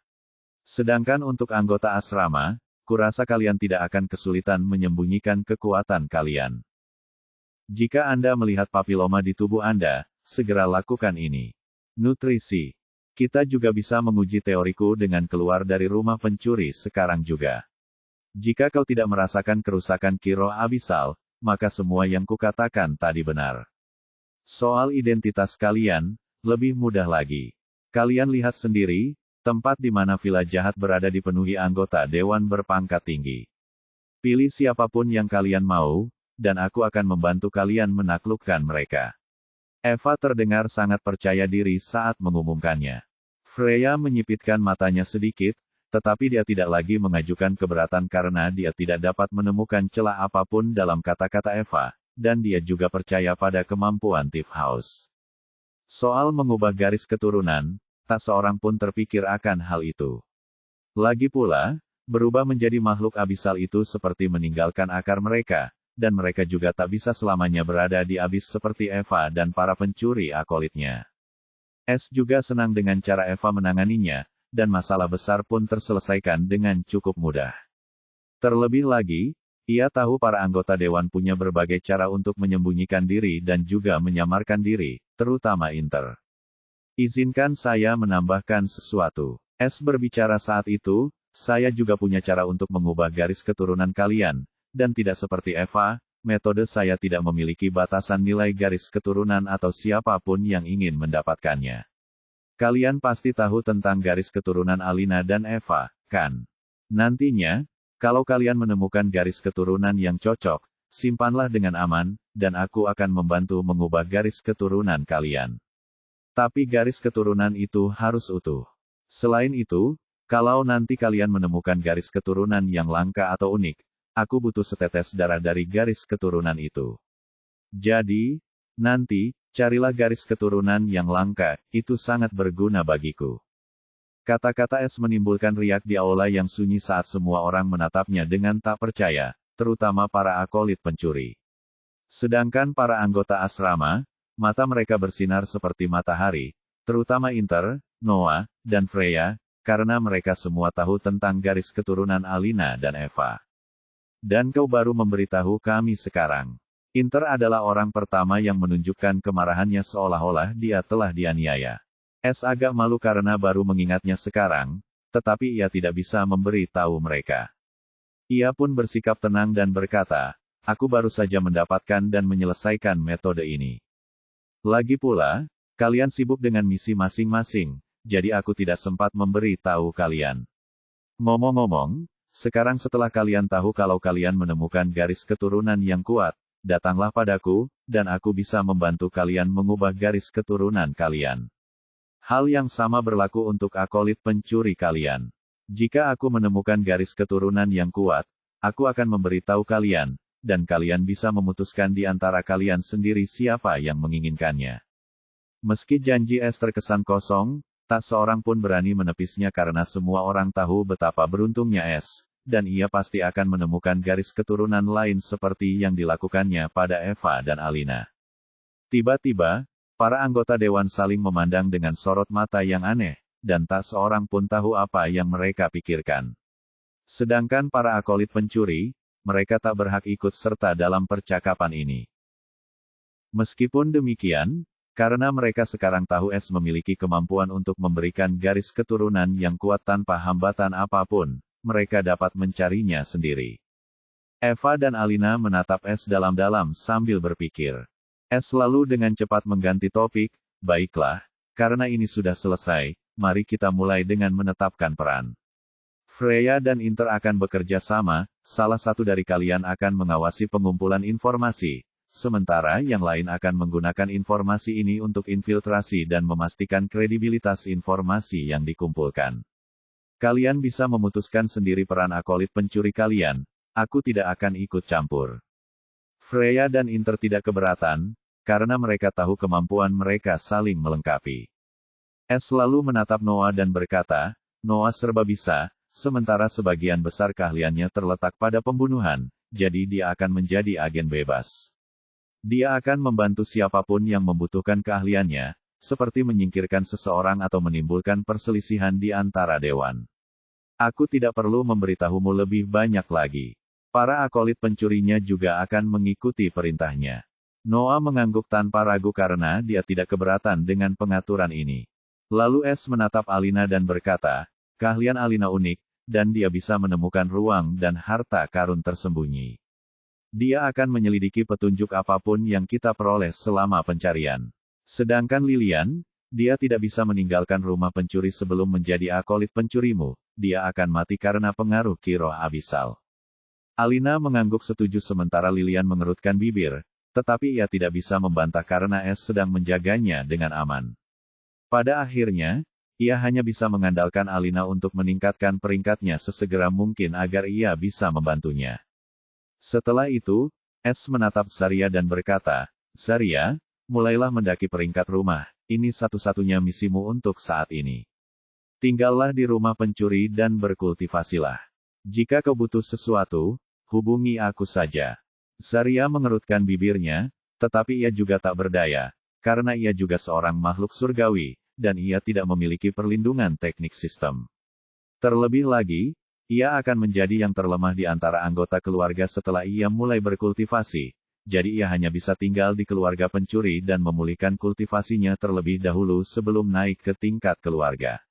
[SPEAKER 1] Sedangkan untuk anggota asrama, kurasa kalian tidak akan kesulitan menyembunyikan kekuatan kalian. Jika Anda melihat papiloma di tubuh Anda, segera lakukan ini. Nutrisi. Kita juga bisa menguji teoriku dengan keluar dari rumah pencuri sekarang juga. Jika kau tidak merasakan kerusakan kiro Abyssal, maka semua yang kukatakan tadi benar. Soal identitas kalian, lebih mudah lagi. Kalian lihat sendiri, tempat di mana villa jahat berada dipenuhi anggota dewan berpangkat tinggi. Pilih siapapun yang kalian mau, dan aku akan membantu kalian menaklukkan mereka. Eva terdengar sangat percaya diri saat mengumumkannya. Freya menyipitkan matanya sedikit, tetapi dia tidak lagi mengajukan keberatan karena dia tidak dapat menemukan celah apapun dalam kata-kata Eva, dan dia juga percaya pada kemampuan Thief House. Soal mengubah garis keturunan, tak seorang pun terpikir akan hal itu. Lagi pula, berubah menjadi makhluk abisal itu seperti meninggalkan akar mereka, dan mereka juga tak bisa selamanya berada di abyss seperti Eva dan para pencuri akolitnya. S juga senang dengan cara Eva menanganinya, dan masalah besar pun terselesaikan dengan cukup mudah. Terlebih lagi, ia tahu para anggota dewan punya berbagai cara untuk menyembunyikan diri dan juga menyamarkan diri, terutama Inter. Izinkan saya menambahkan sesuatu. S berbicara saat itu, saya juga punya cara untuk mengubah garis keturunan kalian, dan tidak seperti Eva, metode saya tidak memiliki batasan nilai garis keturunan atau siapapun yang ingin mendapatkannya. Kalian pasti tahu tentang garis keturunan Alina dan Eva, kan? Nantinya, kalau kalian menemukan garis keturunan yang cocok, simpanlah dengan aman, dan aku akan membantu mengubah garis keturunan kalian. Tapi garis keturunan itu harus utuh. Selain itu, kalau nanti kalian menemukan garis keturunan yang langka atau unik, aku butuh setetes darah dari garis keturunan itu. Jadi, nanti, carilah garis keturunan yang langka, itu sangat berguna bagiku. Kata-kata S menimbulkan riak di aula yang sunyi saat semua orang menatapnya dengan tak percaya, terutama para akolit pencuri. Sedangkan para anggota asrama, mata mereka bersinar seperti matahari, terutama Inter, Noah, dan Freya, karena mereka semua tahu tentang garis keturunan Alina dan Eva. Dan kau baru memberitahu kami sekarang. Inter adalah orang pertama yang menunjukkan kemarahannya seolah-olah dia telah dianiaya. S agak malu karena baru mengingatnya sekarang, tetapi ia tidak bisa memberi tahu mereka. Ia pun bersikap tenang dan berkata, aku baru saja mendapatkan dan menyelesaikan metode ini. Lagi pula, kalian sibuk dengan misi masing-masing, jadi aku tidak sempat memberi tahu kalian. Ngomong-ngomong, sekarang setelah kalian tahu kalau kalian menemukan garis keturunan yang kuat, datanglah padaku, dan aku bisa membantu kalian mengubah garis keturunan kalian. Hal yang sama berlaku untuk akolit pencuri kalian. Jika aku menemukan garis keturunan yang kuat, aku akan memberitahu kalian, dan kalian bisa memutuskan di antara kalian sendiri siapa yang menginginkannya. Meski janji S terkesan kosong, tak seorang pun berani menepisnya karena semua orang tahu betapa beruntungnya S, dan ia pasti akan menemukan garis keturunan lain seperti yang dilakukannya pada Eva dan Alina. Tiba-tiba, para anggota dewan saling memandang dengan sorot mata yang aneh, dan tak seorang pun tahu apa yang mereka pikirkan. Sedangkan para akolit pencuri, mereka tak berhak ikut serta dalam percakapan ini. Meskipun demikian, karena mereka sekarang tahu S memiliki kemampuan untuk memberikan garis keturunan yang kuat tanpa hambatan apapun, mereka dapat mencarinya sendiri. Eva dan Alina menatap S dalam-dalam sambil berpikir. S lalu dengan cepat mengganti topik, baiklah, karena ini sudah selesai, mari kita mulai dengan menetapkan peran. Freya dan Inter akan bekerja sama, salah satu dari kalian akan mengawasi pengumpulan informasi, sementara yang lain akan menggunakan informasi ini untuk infiltrasi dan memastikan kredibilitas informasi yang dikumpulkan. Kalian bisa memutuskan sendiri peran akolit pencuri kalian, aku tidak akan ikut campur. Freya dan Inter tidak keberatan, karena mereka tahu kemampuan mereka saling melengkapi. S lalu menatap Noah dan berkata, Noah serba bisa, sementara sebagian besar keahliannya terletak pada pembunuhan, jadi dia akan menjadi agen bebas. Dia akan membantu siapapun yang membutuhkan keahliannya, seperti menyingkirkan seseorang atau menimbulkan perselisihan di antara dewan. Aku tidak perlu memberitahumu lebih banyak lagi. Para akolit pencurinya juga akan mengikuti perintahnya. Noah mengangguk tanpa ragu karena dia tidak keberatan dengan pengaturan ini. Lalu S menatap Alina dan berkata, keahlian Alina unik, dan dia bisa menemukan ruang dan harta karun tersembunyi. Dia akan menyelidiki petunjuk apapun yang kita peroleh selama pencarian. Sedangkan Lilian, dia tidak bisa meninggalkan rumah pencuri sebelum menjadi akolit pencurimu, dia akan mati karena pengaruh Ki Roh Abisal. Alina mengangguk setuju sementara Lilian mengerutkan bibir, tetapi ia tidak bisa membantah karena S sedang menjaganya dengan aman. Pada akhirnya, ia hanya bisa mengandalkan Alina untuk meningkatkan peringkatnya sesegera mungkin agar ia bisa membantunya. Setelah itu, S menatap Zarya dan berkata, Zarya, mulailah mendaki peringkat rumah, ini satu-satunya misimu untuk saat ini. Tinggallah di rumah pencuri dan berkultivasilah. Jika kau butuh sesuatu, hubungi aku saja. Zarya mengerutkan bibirnya, tetapi ia juga tak berdaya, karena ia juga seorang makhluk surgawi, dan ia tidak memiliki perlindungan teknik sistem. Terlebih lagi, ia akan menjadi yang terlemah di antara anggota keluarga setelah ia mulai berkultivasi, jadi ia hanya bisa tinggal di keluarga pencuri dan memulihkan kultivasinya terlebih dahulu sebelum naik ke tingkat keluarga.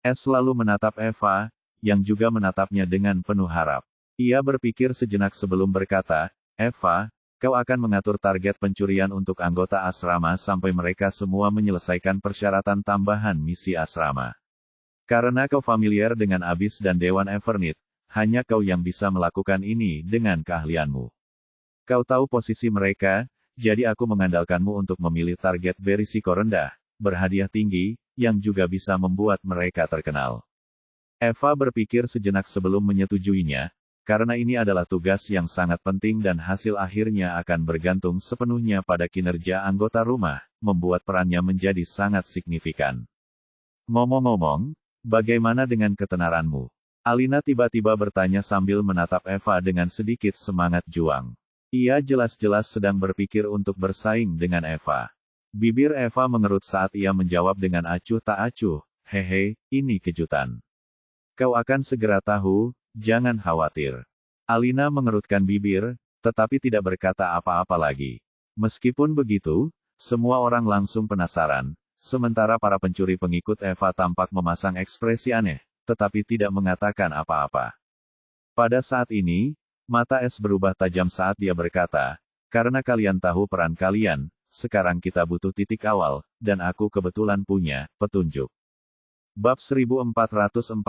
[SPEAKER 1] Es lalu menatap Eva, yang juga menatapnya dengan penuh harap. Ia berpikir sejenak sebelum berkata, Eva, kau akan mengatur target pencurian untuk anggota asrama sampai mereka semua menyelesaikan persyaratan tambahan misi asrama. Karena kau familiar dengan Abyss dan Dewan Evernit, hanya kau yang bisa melakukan ini dengan keahlianmu. Kau tahu posisi mereka, jadi aku mengandalkanmu untuk memilih target berisiko rendah, berhadiah tinggi, yang juga bisa membuat mereka terkenal. Eva berpikir sejenak sebelum menyetujuinya, karena ini adalah tugas yang sangat penting dan hasil akhirnya akan bergantung sepenuhnya pada kinerja anggota rumah, membuat perannya menjadi sangat signifikan. Ngomong-ngomong, bagaimana dengan ketenaranmu? Alina tiba-tiba bertanya sambil menatap Eva dengan sedikit semangat juang. Ia jelas-jelas sedang berpikir untuk bersaing dengan Eva. Bibir Eva mengerut saat ia menjawab dengan acuh tak acuh, hehe, ini kejutan. Kau akan segera tahu, jangan khawatir. Alina mengerutkan bibir, tetapi tidak berkata apa-apa lagi. Meskipun begitu, semua orang langsung penasaran, sementara para pencuri pengikut Eva tampak memasang ekspresi aneh, tetapi tidak mengatakan apa-apa. Pada saat ini, mata Es berubah tajam saat dia berkata, karena kalian tahu peran kalian, sekarang kita butuh titik awal, dan aku kebetulan punya petunjuk. Bab 1445,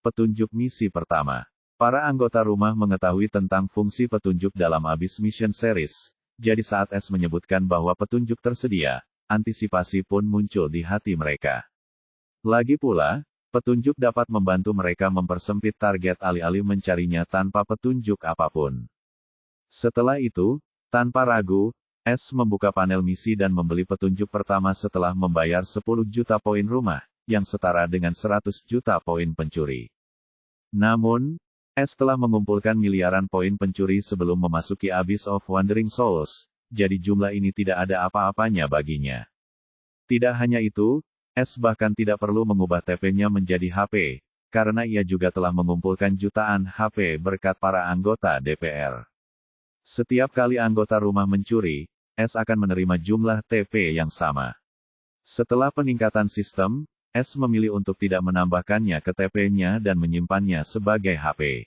[SPEAKER 1] Petunjuk Misi Pertama. Para anggota rumah mengetahui tentang fungsi petunjuk dalam Abyss Mission Series, jadi saat Es menyebutkan bahwa petunjuk tersedia, antisipasi pun muncul di hati mereka. Lagi pula, petunjuk dapat membantu mereka mempersempit target alih-alih mencarinya tanpa petunjuk apapun. Setelah itu, tanpa ragu, Es membuka panel misi dan membeli petunjuk pertama setelah membayar 10 juta poin rumah, yang setara dengan 100 juta poin pencuri. Namun, Es telah mengumpulkan miliaran poin pencuri sebelum memasuki Abyss of Wandering Souls, jadi jumlah ini tidak ada apa-apanya baginya. Tidak hanya itu, Es bahkan tidak perlu mengubah TP-nya menjadi HP, karena ia juga telah mengumpulkan jutaan HP berkat para anggota DPR. Setiap kali anggota rumah mencuri, Es akan menerima jumlah TP yang sama. Setelah peningkatan sistem, Es memilih untuk tidak menambahkannya ke TP-nya dan menyimpannya sebagai HP.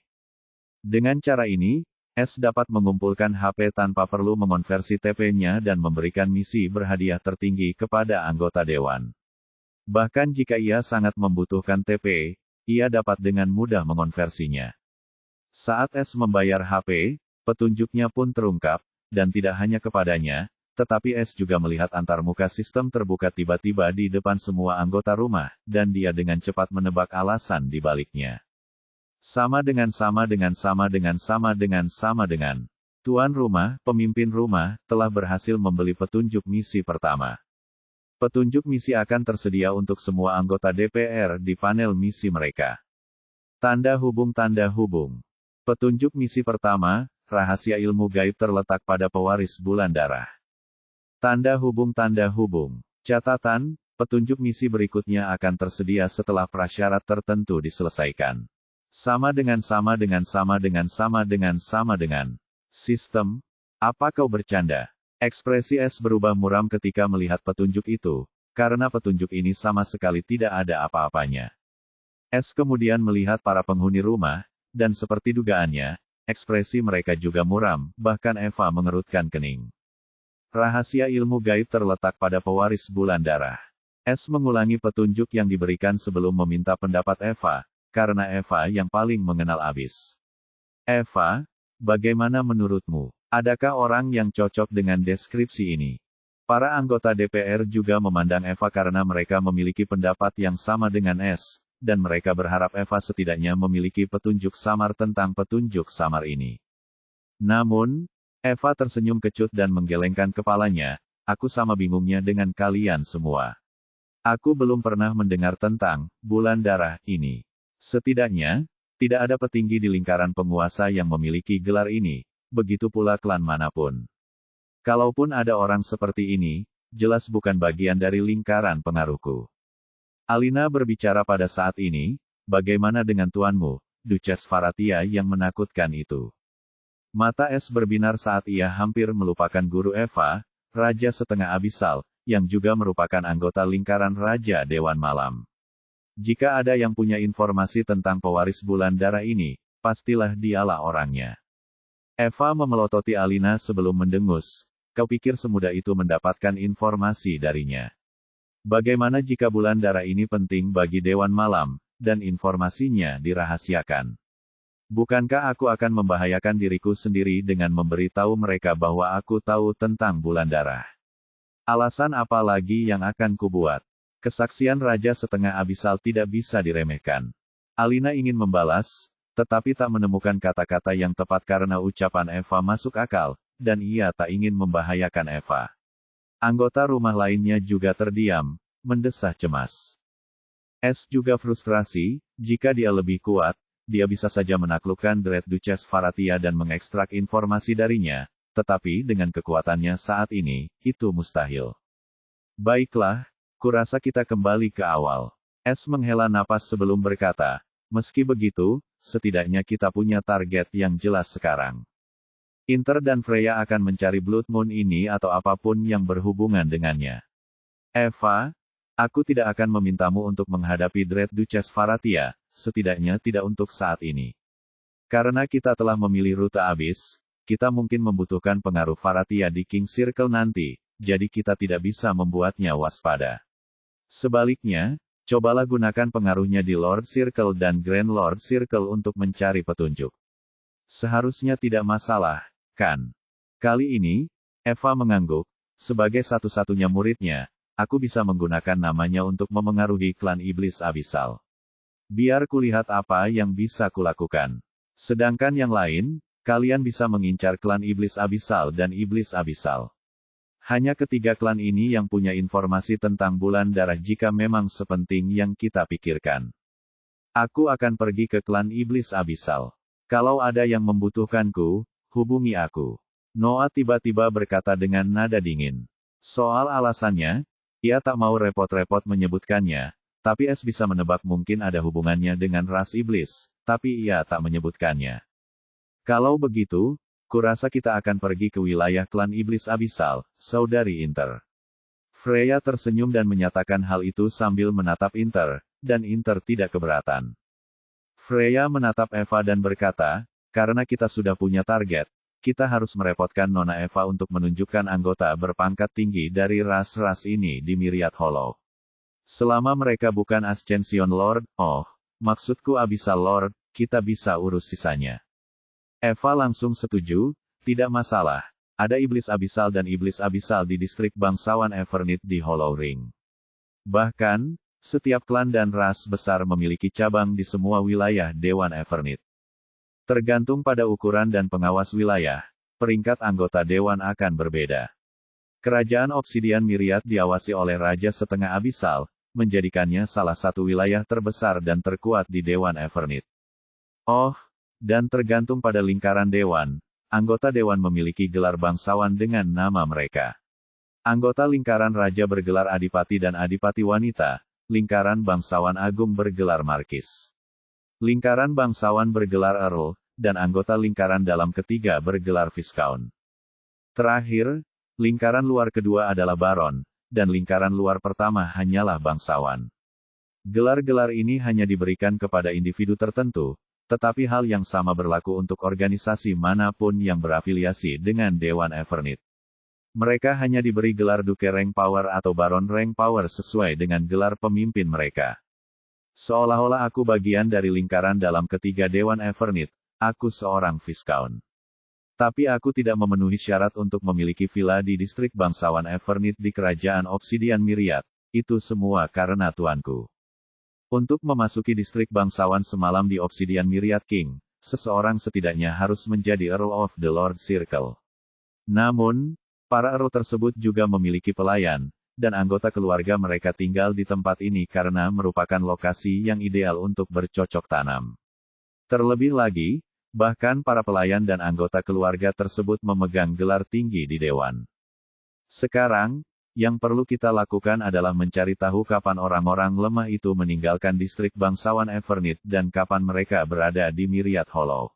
[SPEAKER 1] Dengan cara ini, Es dapat mengumpulkan HP tanpa perlu mengonversi TP-nya dan memberikan misi berhadiah tertinggi kepada anggota dewan. Bahkan jika ia sangat membutuhkan TP, ia dapat dengan mudah mengonversinya. Saat Es membayar HP, petunjuknya pun terungkap, dan tidak hanya kepadanya, tetapi Es juga melihat antarmuka sistem terbuka tiba-tiba di depan semua anggota rumah, dan dia dengan cepat menebak alasan di baliknya. Sama dengan. Tuan rumah, pemimpin rumah, telah berhasil membeli petunjuk misi pertama. Petunjuk misi akan tersedia untuk semua anggota DPR di panel misi mereka. Tanda hubung. Petunjuk misi pertama, rahasia ilmu gaib terletak pada pewaris bulan darah. Tanda hubung. Catatan, petunjuk misi berikutnya akan tersedia setelah prasyarat tertentu diselesaikan. Sama dengan. Sistem, apa kau bercanda? Ekspresi Es berubah muram ketika melihat petunjuk itu, karena petunjuk ini sama sekali tidak ada apa-apanya. Es kemudian melihat para penghuni rumah, dan seperti dugaannya, ekspresi mereka juga muram, bahkan Eva mengerutkan kening. Rahasia ilmu gaib terletak pada pewaris bulan darah. Es mengulangi petunjuk yang diberikan sebelum meminta pendapat Eva, karena Eva yang paling mengenal Abyss. Eva, bagaimana menurutmu? Adakah orang yang cocok dengan deskripsi ini? Para anggota DPR juga memandang Eva karena mereka memiliki pendapat yang sama dengan Es, dan mereka berharap Eva setidaknya memiliki petunjuk samar tentang petunjuk samar ini. Namun, Eva tersenyum kecut dan menggelengkan kepalanya, aku sama bingungnya dengan kalian semua. Aku belum pernah mendengar tentang bulan darah ini. Setidaknya, tidak ada petinggi di lingkaran penguasa yang memiliki gelar ini, begitu pula klan manapun. Kalaupun ada orang seperti ini, jelas bukan bagian dari lingkaran pengaruhku. Alina berbicara pada saat ini, bagaimana dengan tuanmu, Duchess Faratia yang menakutkan itu? Mata Es berbinar saat ia hampir melupakan Guru Eva, Raja Setengah Abisal, yang juga merupakan anggota lingkaran Raja Dewan Malam. Jika ada yang punya informasi tentang pewaris bulan darah ini, pastilah dialah orangnya. Eva memelototi Alina sebelum mendengus. Kau pikir semudah itu mendapatkan informasi darinya? Bagaimana jika bulan darah ini penting bagi Dewan Malam, dan informasinya dirahasiakan? Bukankah aku akan membahayakan diriku sendiri dengan memberitahu mereka bahwa aku tahu tentang bulan darah? Alasan apa lagi yang akan kubuat? Kesaksian Raja Setengah Abisal tidak bisa diremehkan. Alina ingin membalas, tetapi tak menemukan kata-kata yang tepat karena ucapan Eva masuk akal, dan ia tak ingin membahayakan Eva. Anggota rumah lainnya juga terdiam, mendesah cemas. Es juga frustrasi, jika dia lebih kuat, dia bisa saja menaklukkan Dread Duchess Faratia dan mengekstrak informasi darinya, tetapi dengan kekuatannya saat ini, itu mustahil. Baiklah, kurasa kita kembali ke awal. Es menghela napas sebelum berkata, meski begitu, setidaknya kita punya target yang jelas sekarang. Inter dan Freya akan mencari Blood Moon ini atau apapun yang berhubungan dengannya. Eva, aku tidak akan memintamu untuk menghadapi Dread Duchess Faratia, setidaknya tidak untuk saat ini. Karena kita telah memilih rute abis, kita mungkin membutuhkan pengaruh Faratia di King Circle nanti, jadi kita tidak bisa membuatnya waspada. Sebaliknya, cobalah gunakan pengaruhnya di Lord Circle dan Grand Lord Circle untuk mencari petunjuk. Seharusnya tidak masalah, kan? Kali ini, Eva mengangguk, sebagai satu-satunya muridnya, aku bisa menggunakan namanya untuk memengaruhi klan Iblis Abisal. Biar kulihat apa yang bisa kulakukan. Sedangkan yang lain, kalian bisa mengincar klan Iblis Abisal dan Iblis Abisal. Hanya ketiga klan ini yang punya informasi tentang bulan darah jika memang sepenting yang kita pikirkan. Aku akan pergi ke klan Iblis Abisal. Kalau ada yang membutuhkanku, hubungi aku. Noah tiba-tiba berkata dengan nada dingin. Soal alasannya, ia tak mau repot-repot menyebutkannya. Tapi Es bisa menebak mungkin ada hubungannya dengan ras iblis, tapi ia tak menyebutkannya. Kalau begitu, kurasa kita akan pergi ke wilayah klan Iblis Abisal, saudari Inter. Freya tersenyum dan menyatakan hal itu sambil menatap Inter, dan Inter tidak keberatan. Freya menatap Eva dan berkata, karena kita sudah punya target, kita harus merepotkan Nona Eva untuk menunjukkan anggota berpangkat tinggi dari ras-ras ini di Myriad Hollow. Selama mereka bukan Ascension Lord, maksudku Abyssal Lord, kita bisa urus sisanya. Eva langsung setuju, tidak masalah. Ada Iblis Abisal dan Iblis Abisal di distrik bangsawan Everneath di Hollow Ring. Bahkan, setiap klan dan ras besar memiliki cabang di semua wilayah Dewan Everneath. Tergantung pada ukuran dan pengawas wilayah, peringkat anggota Dewan akan berbeda. Kerajaan Obsidian Myriad diawasi oleh Raja Setengah Abisal, menjadikannya salah satu wilayah terbesar dan terkuat di Dewan Everneath. Dan tergantung pada lingkaran Dewan, anggota Dewan memiliki gelar bangsawan dengan nama mereka. Anggota lingkaran Raja bergelar Adipati dan Adipati Wanita, lingkaran bangsawan Agung bergelar Markis. Lingkaran bangsawan bergelar Earl, dan anggota lingkaran dalam ketiga bergelar Viscount. Terakhir, lingkaran luar kedua adalah Baron, dan lingkaran luar pertama hanyalah bangsawan. Gelar-gelar ini hanya diberikan kepada individu tertentu, tetapi hal yang sama berlaku untuk organisasi manapun yang berafiliasi dengan Dewan Everneath. Mereka hanya diberi gelar Duke Rank Power atau Baron Rank Power sesuai dengan gelar pemimpin mereka. Seolah-olah aku bagian dari lingkaran dalam ketiga Dewan Everneath, aku seorang Viscount. Tapi aku tidak memenuhi syarat untuk memiliki villa di distrik bangsawan Everneath di kerajaan Obsidian Myriad, itu semua karena tuanku. Untuk memasuki distrik bangsawan semalam di Obsidian Myriad King, seseorang setidaknya harus menjadi Earl of the Lord Circle. Namun, para Earl tersebut juga memiliki pelayan, dan anggota keluarga mereka tinggal di tempat ini karena merupakan lokasi yang ideal untuk bercocok tanam. Terlebih lagi, Bahkan para pelayan dan anggota keluarga tersebut memegang gelar tinggi di Dewan. Sekarang, yang perlu kita lakukan adalah mencari tahu kapan orang-orang lemah itu meninggalkan distrik bangsawan Evernit dan kapan mereka berada di Myriad Hollow.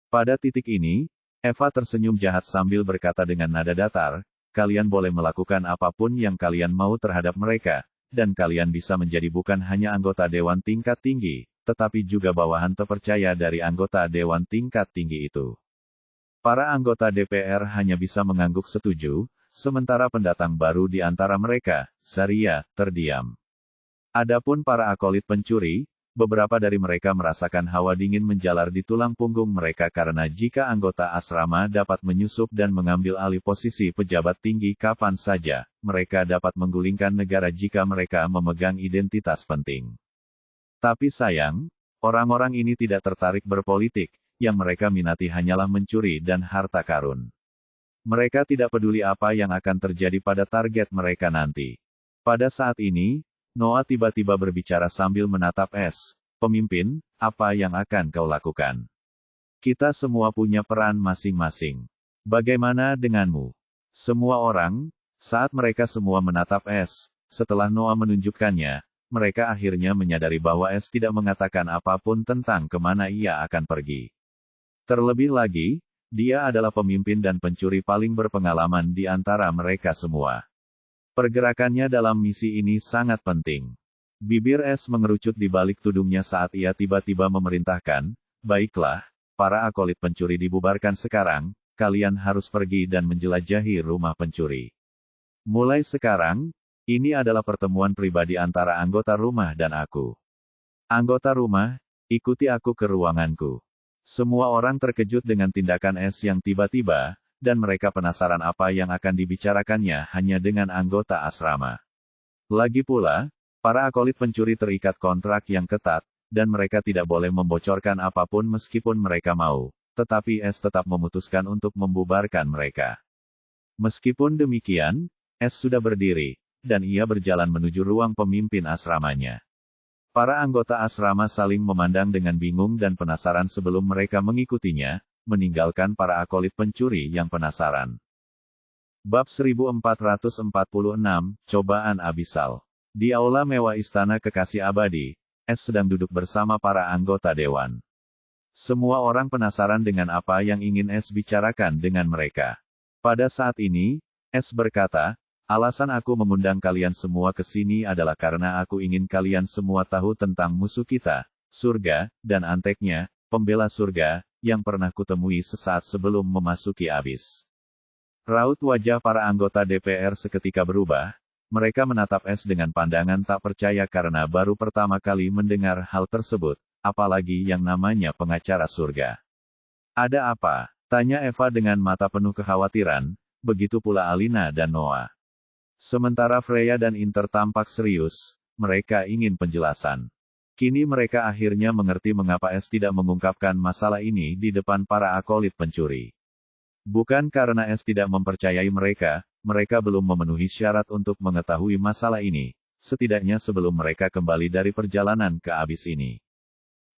[SPEAKER 1] Pada titik ini, Eva tersenyum jahat sambil berkata dengan nada datar, kalian boleh melakukan apapun yang kalian mau terhadap mereka, dan kalian bisa menjadi bukan hanya anggota Dewan tingkat tinggi, tetapi juga bawahan terpercaya dari anggota Dewan tingkat tinggi itu. Para anggota DPR hanya bisa mengangguk setuju, sementara pendatang baru di antara mereka, Saria, terdiam. Adapun para akolit pencuri, beberapa dari mereka merasakan hawa dingin menjalar di tulang punggung mereka karena jika anggota asrama dapat menyusup dan mengambil alih posisi pejabat tinggi kapan saja, mereka dapat menggulingkan negara jika mereka memegang identitas penting. Tapi sayang, orang-orang ini tidak tertarik berpolitik, yang mereka minati hanyalah mencuri dan harta karun. Mereka tidak peduli apa yang akan terjadi pada target mereka nanti. Pada saat ini, Noah tiba-tiba berbicara sambil menatap S. Pemimpin, apa yang akan kau lakukan? Kita semua punya peran masing-masing. Bagaimana denganmu? Semua orang, saat mereka semua menatap S, setelah Noah menunjukkannya, mereka akhirnya menyadari bahwa S tidak mengatakan apapun tentang kemana ia akan pergi. Terlebih lagi, dia adalah pemimpin dan pencuri paling berpengalaman di antara mereka semua. Pergerakannya dalam misi ini sangat penting. Bibir S mengerucut di balik tudungnya saat ia tiba-tiba memerintahkan, baiklah, para akolit pencuri dibubarkan sekarang, kalian harus pergi dan menjelajahi rumah pencuri. Mulai sekarang, ini adalah pertemuan pribadi antara anggota rumah dan aku. Anggota rumah, ikuti aku ke ruanganku. Semua orang terkejut dengan tindakan S yang tiba-tiba, dan mereka penasaran apa yang akan dibicarakannya hanya dengan anggota asrama. Lagi pula, para akolit pencuri terikat kontrak yang ketat, dan mereka tidak boleh membocorkan apapun meskipun mereka mau, tetapi S tetap memutuskan untuk membubarkan mereka. Meskipun demikian, S sudah berdiri, dan ia berjalan menuju ruang pemimpin asramanya. Para anggota asrama saling memandang dengan bingung dan penasaran sebelum mereka mengikutinya, meninggalkan para akolit pencuri yang penasaran. Bab 1446, Cobaan Abisal. Di aula mewah Istana Kekasih Abadi, S sedang duduk bersama para anggota dewan. Semua orang penasaran dengan apa yang ingin S bicarakan dengan mereka. Pada saat ini, S berkata, alasan aku mengundang kalian semua ke sini adalah karena aku ingin kalian semua tahu tentang musuh kita, surga, dan anteknya, pembela surga, yang pernah kutemui sesaat sebelum memasuki abis. Raut wajah para anggota DPR seketika berubah, mereka menatap S dengan pandangan tak percaya karena baru pertama kali mendengar hal tersebut, apalagi yang namanya pengacara surga. Ada apa? Tanya Eva dengan mata penuh kekhawatiran, begitu pula Alina dan Noah. Sementara Freya dan Inter tampak serius, mereka ingin penjelasan. Kini mereka akhirnya mengerti mengapa S tidak mengungkapkan masalah ini di depan para akolit pencuri. Bukan karena S tidak mempercayai mereka, mereka belum memenuhi syarat untuk mengetahui masalah ini, setidaknya sebelum mereka kembali dari perjalanan ke abis ini.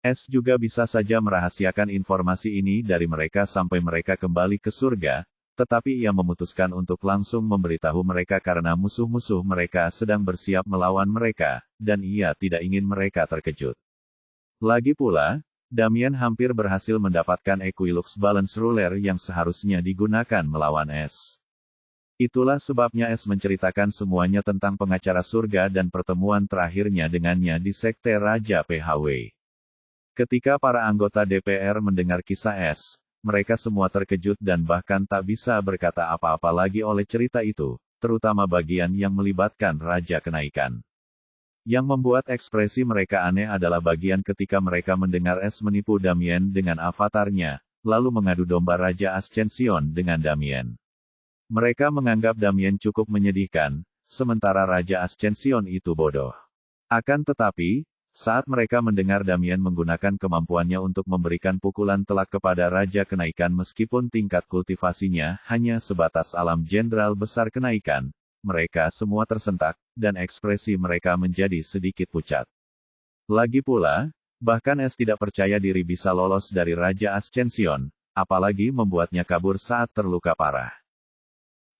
[SPEAKER 1] S juga bisa saja merahasiakan informasi ini dari mereka sampai mereka kembali ke surga, tetapi ia memutuskan untuk langsung memberitahu mereka karena musuh-musuh mereka sedang bersiap melawan mereka, dan ia tidak ingin mereka terkejut. Lagi pula, Damien hampir berhasil mendapatkan Equilux Balance Ruler yang seharusnya digunakan melawan S. Itulah sebabnya S menceritakan semuanya tentang pengacara surga dan pertemuan terakhirnya dengannya di Sekte Raja PHW. Ketika para anggota DPR mendengar kisah S, mereka semua terkejut dan bahkan tak bisa berkata apa-apa lagi oleh cerita itu, terutama bagian yang melibatkan Raja Kenaikan. Yang membuat ekspresi mereka aneh adalah bagian ketika mereka mendengar S menipu Damien dengan avatarnya, lalu mengadu domba Raja Ascension dengan Damien. Mereka menganggap Damien cukup menyedihkan, sementara Raja Ascension itu bodoh. Akan tetapi, saat mereka mendengar Damien menggunakan kemampuannya untuk memberikan pukulan telak kepada Raja Kenaikan meskipun tingkat kultivasinya hanya sebatas alam jenderal besar kenaikan, mereka semua tersentak, dan ekspresi mereka menjadi sedikit pucat. Lagi pula, Bahkan Es tidak percaya diri bisa lolos dari Raja Ascension, apalagi membuatnya kabur saat terluka parah.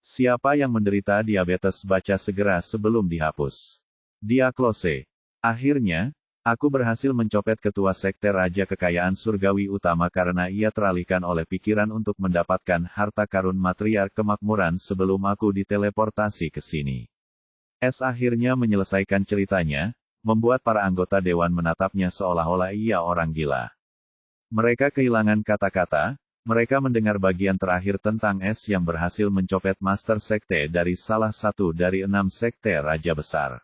[SPEAKER 1] Siapa yang menderita diabetes baca segera sebelum dihapus. Diaklose. Akhirnya, aku berhasil mencopet ketua sekte Raja Kekayaan Surgawi Utama karena ia teralihkan oleh pikiran untuk mendapatkan harta karun matriark kemakmuran sebelum aku diteleportasi ke sini. Es akhirnya menyelesaikan ceritanya, membuat para anggota dewan menatapnya seolah-olah ia orang gila. Mereka kehilangan kata-kata, mereka mendengar bagian terakhir tentang Es yang berhasil mencopet Master Sekte dari salah satu dari 6 sekte Raja Besar.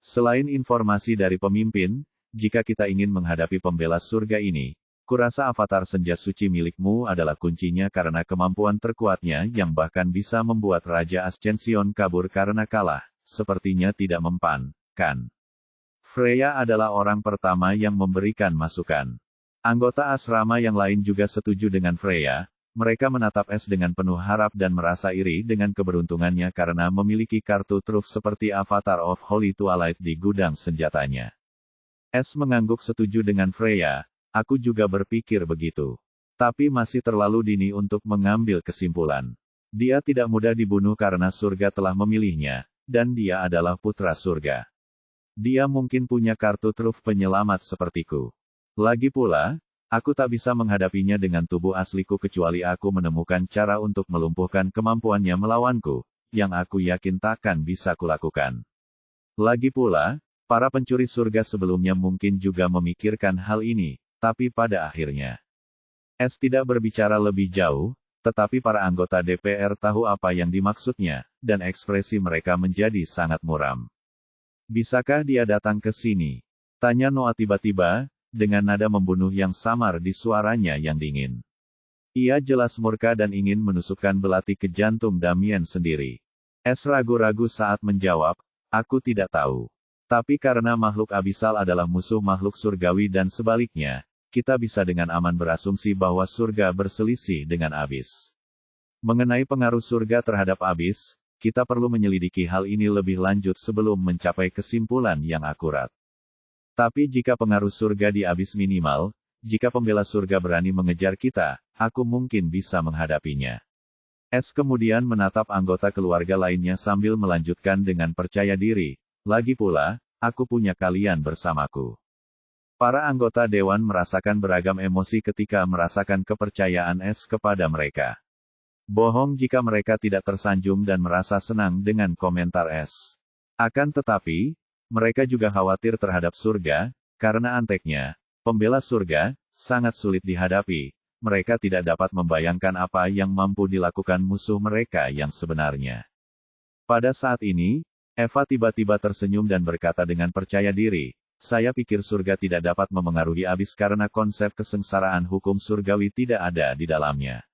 [SPEAKER 1] Selain informasi dari pemimpin, jika kita ingin menghadapi pembela surga ini, kurasa avatar senja suci milikmu adalah kuncinya karena kemampuan terkuatnya yang bahkan bisa membuat Raja Ascension kabur karena kalah, sepertinya tidak mempan, kan? Freya adalah orang pertama yang memberikan masukan. Anggota asrama yang lain juga setuju dengan Freya. Mereka menatap Es dengan penuh harap dan merasa iri dengan keberuntungannya karena memiliki kartu truf seperti Avatar of Holy Twilight di gudang senjatanya. Es mengangguk setuju dengan Freya, aku juga berpikir begitu. Tapi masih terlalu dini untuk mengambil kesimpulan. Dia tidak mudah dibunuh karena surga telah memilihnya, dan dia adalah putra surga. Dia mungkin punya kartu truf penyelamat sepertiku. Lagi pula, aku tak bisa menghadapinya dengan tubuh asliku kecuali aku menemukan cara untuk melumpuhkan kemampuannya melawanku, yang aku yakin takkan bisa kulakukan. Lagi pula, para pencuri surga sebelumnya mungkin juga memikirkan hal ini, tapi pada akhirnya. Es tidak berbicara lebih jauh, tetapi para anggota DPR tahu apa yang dimaksudnya, dan ekspresi mereka menjadi sangat muram. Bisakah dia datang ke sini? Tanya Noah tiba-tiba, dengan nada membunuh yang samar di suaranya yang dingin. Ia jelas murka dan ingin menusukkan belati ke jantung Damien sendiri. Es ragu-ragu saat menjawab, aku tidak tahu. Tapi karena makhluk abisal adalah musuh makhluk surgawi dan sebaliknya, kita bisa dengan aman berasumsi bahwa surga berselisih dengan abis. Mengenai pengaruh surga terhadap abis, kita perlu menyelidiki hal ini lebih lanjut sebelum mencapai kesimpulan yang akurat. Tapi jika pengaruh surga di abis minimal, jika pembela surga berani mengejar kita, aku mungkin bisa menghadapinya. Es kemudian menatap anggota keluarga lainnya sambil melanjutkan dengan percaya diri, lagi pula, aku punya kalian bersamaku. Para anggota dewan merasakan beragam emosi ketika merasakan kepercayaan Es kepada mereka. Bohong jika mereka tidak tersanjung dan merasa senang dengan komentar Es. Akan tetapi, mereka juga khawatir terhadap surga, karena anteknya, pembela surga, sangat sulit dihadapi, mereka tidak dapat membayangkan apa yang mampu dilakukan musuh mereka yang sebenarnya. Pada saat ini, Eva tiba-tiba tersenyum dan berkata dengan percaya diri, saya pikir surga tidak dapat memengaruhi abis karena konsep kesengsaraan hukum surgawi tidak ada di dalamnya.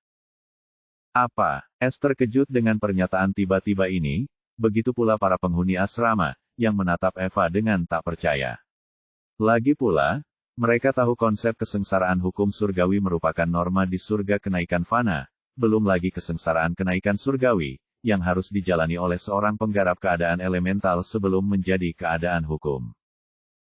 [SPEAKER 1] Apa? Es terkejut dengan pernyataan tiba-tiba ini, begitu pula para penghuni asrama, yang menatap Eva dengan tak percaya. Lagi pula, mereka tahu konsep kesengsaraan hukum surgawi merupakan norma di surga kenaikan fana, belum lagi kesengsaraan kenaikan surgawi, yang harus dijalani oleh seorang penggarap keadaan elemental sebelum menjadi keadaan hukum.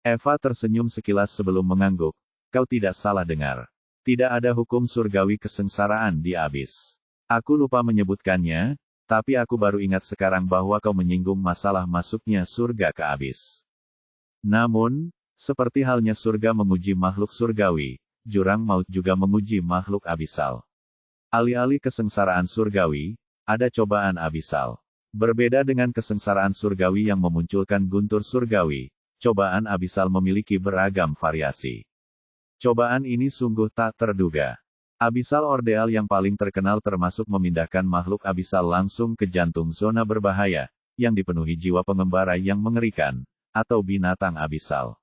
[SPEAKER 1] Eva tersenyum sekilas sebelum mengangguk, kau tidak salah dengar. Tidak ada hukum surgawi kesengsaraan di abis. Aku lupa menyebutkannya, tapi aku baru ingat sekarang bahwa kau menyinggung masalah masuknya surga ke abis. Namun, seperti halnya surga menguji makhluk surgawi, jurang maut juga menguji makhluk abisal. Alih-alih kesengsaraan surgawi, ada cobaan abisal. Berbeda dengan kesengsaraan surgawi yang memunculkan guntur surgawi, cobaan abisal memiliki beragam variasi. Cobaan ini sungguh tak terduga. Abisal ordeal yang paling terkenal termasuk memindahkan makhluk abisal langsung ke jantung zona berbahaya, yang dipenuhi jiwa pengembara yang mengerikan, atau binatang abisal.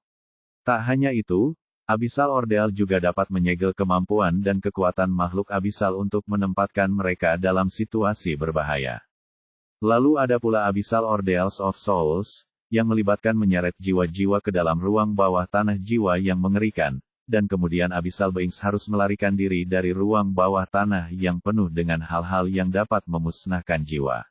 [SPEAKER 1] Tak hanya itu, abisal ordeal juga dapat menyegel kemampuan dan kekuatan makhluk abisal untuk menempatkan mereka dalam situasi berbahaya. Lalu ada pula abisal ordeals of souls, yang melibatkan menyeret jiwa-jiwa ke dalam ruang bawah tanah jiwa yang mengerikan, dan kemudian Abyssal Beings harus melarikan diri dari ruang bawah tanah yang penuh dengan hal-hal yang dapat memusnahkan jiwa.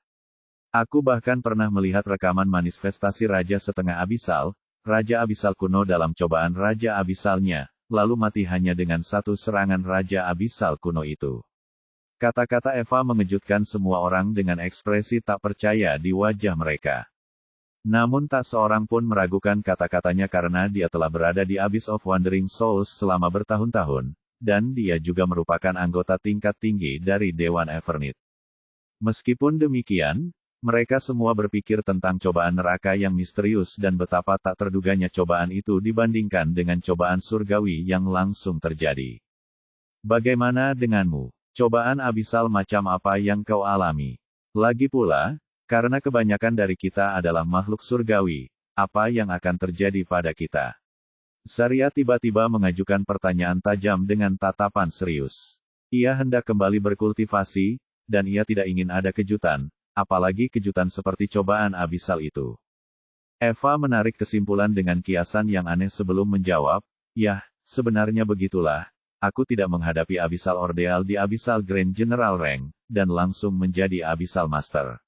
[SPEAKER 1] Aku bahkan pernah melihat rekaman manifestasi Raja Setengah Abyssal, Raja Abisal kuno dalam cobaan Raja Abisalnya, lalu mati hanya dengan satu serangan Raja Abisal kuno itu. Kata-kata Eva mengejutkan semua orang dengan ekspresi tak percaya di wajah mereka. Namun tak seorang pun meragukan kata-katanya karena dia telah berada di Abyss of Wandering Souls selama bertahun-tahun, dan dia juga merupakan anggota tingkat tinggi dari Dewan Evernith. Meskipun demikian, mereka semua berpikir tentang cobaan neraka yang misterius dan betapa tak terduganya cobaan itu dibandingkan dengan cobaan surgawi yang langsung terjadi. Bagaimana denganmu? Cobaan abisal macam apa yang kau alami? Lagi pula, karena kebanyakan dari kita adalah makhluk surgawi, apa yang akan terjadi pada kita? Zarya tiba-tiba mengajukan pertanyaan tajam dengan tatapan serius. Ia hendak kembali berkultivasi, dan ia tidak ingin ada kejutan, apalagi kejutan seperti cobaan abisal itu. Eva menarik kesimpulan dengan kiasan yang aneh sebelum menjawab, "Yah, sebenarnya begitulah. Aku tidak menghadapi Abyssal Ordeal di Abyssal Grand General Rank, dan langsung menjadi Abyssal Master.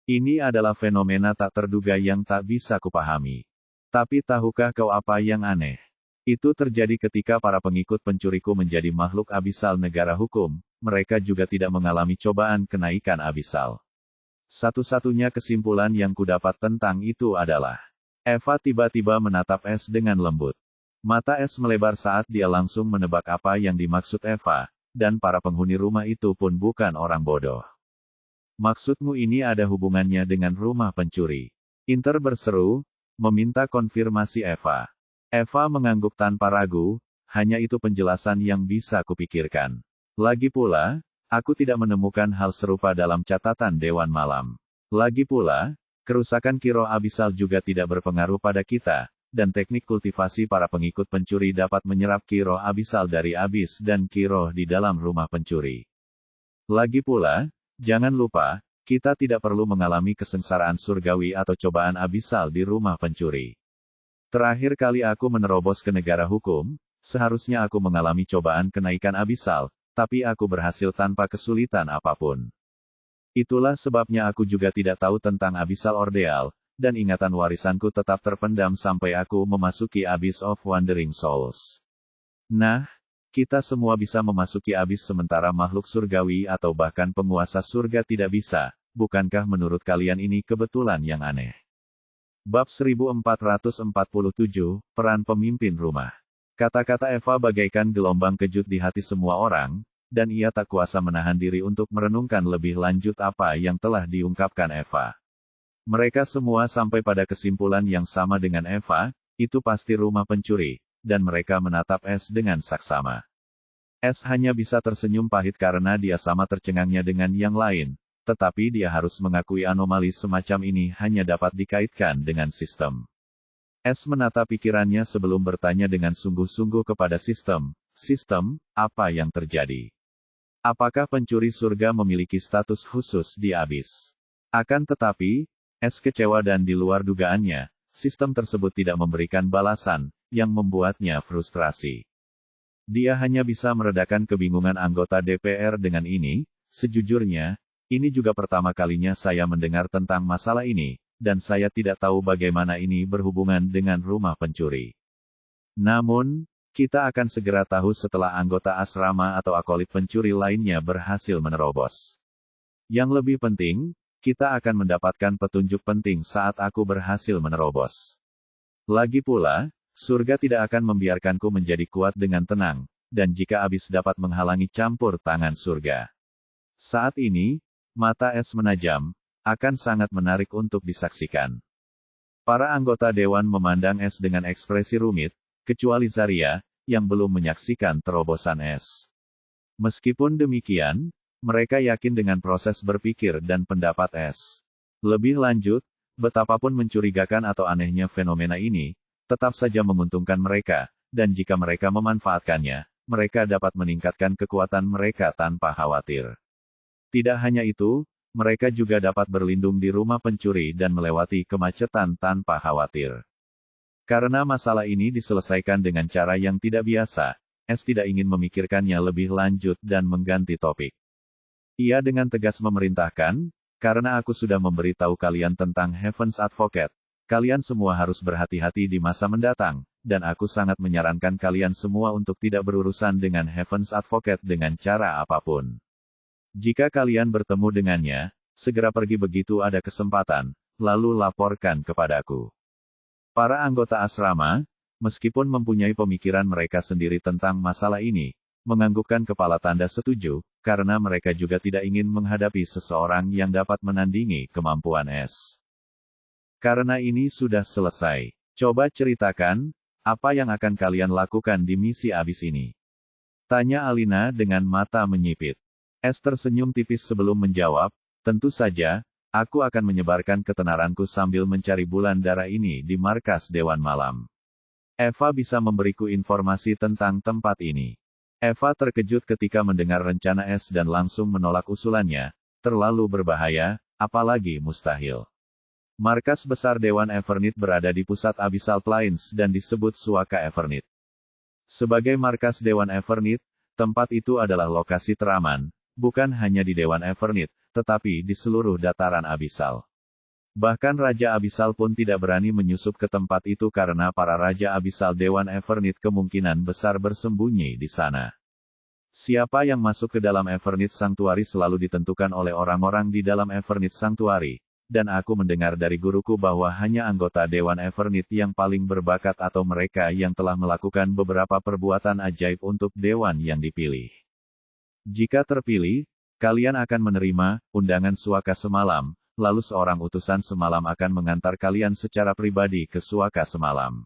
[SPEAKER 1] Ini adalah fenomena tak terduga yang tak bisa kupahami. Tapi tahukah kau apa yang aneh? Itu terjadi ketika para pengikut pencuriku menjadi makhluk Abyssal negara hukum, mereka juga tidak mengalami cobaan kenaikan Abyssal. Satu-satunya kesimpulan yang kudapat tentang itu adalah..." Eva tiba-tiba menatap Es dengan lembut. Mata Es melebar saat dia langsung menebak apa yang dimaksud Eva, dan para penghuni rumah itu pun bukan orang bodoh. "Maksudmu ini ada hubungannya dengan rumah pencuri?" Inter berseru, meminta konfirmasi Eva. Eva mengangguk tanpa ragu, "Hanya itu penjelasan yang bisa kupikirkan. Lagi pula, aku tidak menemukan hal serupa dalam catatan Dewan Malam. Lagi pula, kerusakan Kiroh Abisal juga tidak berpengaruh pada kita, dan teknik kultivasi para pengikut pencuri dapat menyerap Kiroh Abisal dari Abis dan Kiroh di dalam rumah pencuri. Lagi pula, jangan lupa, kita tidak perlu mengalami kesengsaraan surgawi atau cobaan abisal di rumah pencuri. Terakhir kali aku menerobos ke negara hukum, seharusnya aku mengalami cobaan kenaikan abisal, tapi aku berhasil tanpa kesulitan apapun. Itulah sebabnya aku juga tidak tahu tentang Abyssal Ordeal, dan ingatan warisanku tetap terpendam sampai aku memasuki Abyss of Wandering Souls. Nah, kita semua bisa memasuki Abyss sementara makhluk surgawi atau bahkan penguasa surga tidak bisa. Bukankah menurut kalian ini kebetulan yang aneh? Bab 1447, Peran Pemimpin Rumah. Kata-kata Eva bagaikan gelombang kejut di hati semua orang, dan ia tak kuasa menahan diri untuk merenungkan lebih lanjut apa yang telah diungkapkan Eva. Mereka semua sampai pada kesimpulan yang sama dengan Eva, itu pasti rumah pencuri, dan mereka menatap Es dengan saksama. Es hanya bisa tersenyum pahit karena dia sama tercengangnya dengan yang lain, tetapi dia harus mengakui anomali semacam ini hanya dapat dikaitkan dengan sistem. Es menata pikirannya sebelum bertanya dengan sungguh-sungguh kepada sistem, "Sistem, apa yang terjadi? Apakah pencuri surga memiliki status khusus di Abyss?" Akan tetapi, Es kecewa dan di luar dugaannya, sistem tersebut tidak memberikan balasan, yang membuatnya frustrasi. Dia hanya bisa meredakan kebingungan anggota DPR dengan ini, "Sejujurnya, ini juga pertama kalinya saya mendengar tentang masalah ini, dan saya tidak tahu bagaimana ini berhubungan dengan rumah pencuri. Namun, kita akan segera tahu setelah anggota asrama atau akolit pencuri lainnya berhasil menerobos. Yang lebih penting, kita akan mendapatkan petunjuk penting saat aku berhasil menerobos. Lagi pula, surga tidak akan membiarkanku menjadi kuat dengan tenang, dan jika Abyss dapat menghalangi campur tangan surga." Saat ini, mata Es menajam, akan sangat menarik untuk disaksikan. Para anggota dewan memandang Es dengan ekspresi rumit, kecuali Zarya, yang belum menyaksikan terobosan Es. Meskipun demikian, mereka yakin dengan proses berpikir dan pendapat Es. Lebih lanjut, betapapun mencurigakan atau anehnya fenomena ini, tetap saja menguntungkan mereka, dan jika mereka memanfaatkannya, mereka dapat meningkatkan kekuatan mereka tanpa khawatir. Tidak hanya itu, mereka juga dapat berlindung di rumah pencuri dan melewati kemacetan tanpa khawatir. Karena masalah ini diselesaikan dengan cara yang tidak biasa, Es tidak ingin memikirkannya lebih lanjut dan mengganti topik. Ia dengan tegas memerintahkan, "Karena aku sudah memberitahu kalian tentang Heaven's Advocate, kalian semua harus berhati-hati di masa mendatang, dan aku sangat menyarankan kalian semua untuk tidak berurusan dengan Heaven's Advocate dengan cara apapun. Jika kalian bertemu dengannya, segera pergi begitu ada kesempatan, lalu laporkan kepadaku. Para anggota asrama, meskipun mempunyai pemikiran mereka sendiri tentang masalah ini, menganggukkan kepala tanda setuju, karena mereka juga tidak ingin menghadapi seseorang yang dapat menandingi kemampuan S. Karena ini sudah selesai, coba ceritakan, apa yang akan kalian lakukan di misi abis ini? Tanya Alina dengan mata menyipit. S tersenyum tipis sebelum menjawab, tentu saja, aku akan menyebarkan ketenaranku sambil mencari bulan darah ini di markas Dewan Malam. Eva bisa memberiku informasi tentang tempat ini. Eva terkejut ketika mendengar rencana S dan langsung menolak usulannya, terlalu berbahaya, apalagi mustahil. Markas besar Dewan Evernit berada di pusat Abyssal Plains dan disebut Suaka Evernit. Sebagai markas Dewan Evernit, tempat itu adalah lokasi teraman, bukan hanya di Dewan Evernit, tetapi di seluruh dataran Abyssal. Bahkan Raja Abyssal pun tidak berani menyusup ke tempat itu karena para Raja Abyssal Dewan Evernit kemungkinan besar bersembunyi di sana. Siapa yang masuk ke dalam Evernit Sanctuary selalu ditentukan oleh orang-orang di dalam Evernit Sanctuary, dan aku mendengar dari guruku bahwa hanya anggota Dewan Evernit yang paling berbakat atau mereka yang telah melakukan beberapa perbuatan ajaib untuk Dewan yang dipilih. Jika terpilih, kalian akan menerima undangan Suaka semalam, lalu seorang utusan semalam akan mengantar kalian secara pribadi ke Suaka semalam.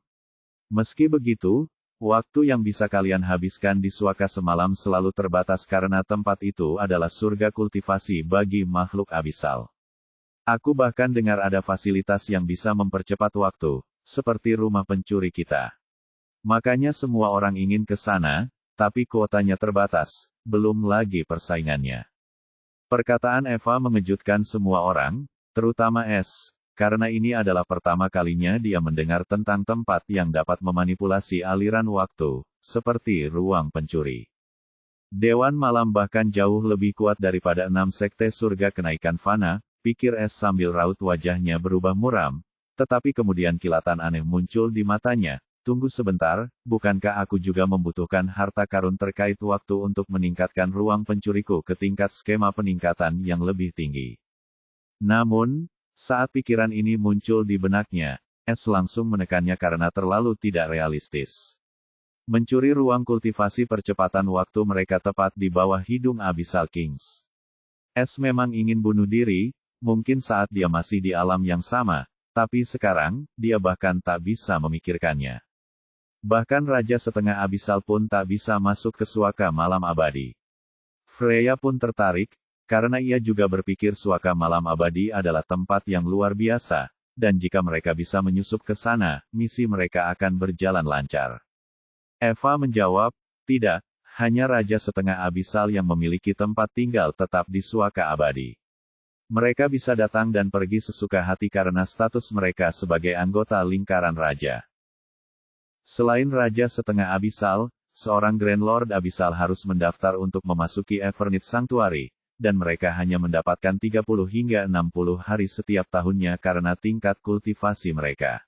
[SPEAKER 1] Meski begitu, waktu yang bisa kalian habiskan di Suaka semalam selalu terbatas karena tempat itu adalah surga kultivasi bagi makhluk Abyssal. Aku bahkan dengar ada fasilitas yang bisa mempercepat waktu, seperti rumah pencuri kita. Makanya semua orang ingin ke sana, tapi kuotanya terbatas, belum lagi persaingannya. Perkataan Eva mengejutkan semua orang, terutama S, karena ini adalah pertama kalinya dia mendengar tentang tempat yang dapat memanipulasi aliran waktu, seperti ruang pencuri. Dewan Malam bahkan jauh lebih kuat daripada 6 sekte surga kenaikan fana, pikir S sambil raut wajahnya berubah muram, tetapi kemudian kilatan aneh muncul di matanya. Tunggu sebentar, bukankah aku juga membutuhkan harta karun terkait waktu untuk meningkatkan ruang pencuriku ke tingkat skema peningkatan yang lebih tinggi? Namun, saat pikiran ini muncul di benaknya, S langsung menekannya karena terlalu tidak realistis. Mencuri ruang kultivasi percepatan waktu mereka tepat di bawah hidung Abyssal Kings. S memang ingin bunuh diri, mungkin saat dia masih di alam yang sama, tapi sekarang, dia bahkan tak bisa memikirkannya. Bahkan Raja Setengah Abyssal pun tak bisa masuk ke Suaka Malam Abadi. Freya pun tertarik, karena ia juga berpikir Suaka Malam Abadi adalah tempat yang luar biasa, dan jika mereka bisa menyusup ke sana, misi mereka akan berjalan lancar. Eva menjawab, tidak, hanya Raja Setengah Abyssal yang memiliki tempat tinggal tetap di Suaka Abadi. Mereka bisa datang dan pergi sesuka hati karena status mereka sebagai anggota lingkaran raja. Selain Raja Setengah Abyssal, seorang Grand Lord Abyssal harus mendaftar untuk memasuki Evernit Sanctuary, dan mereka hanya mendapatkan 30 hingga 60 hari setiap tahunnya karena tingkat kultivasi mereka.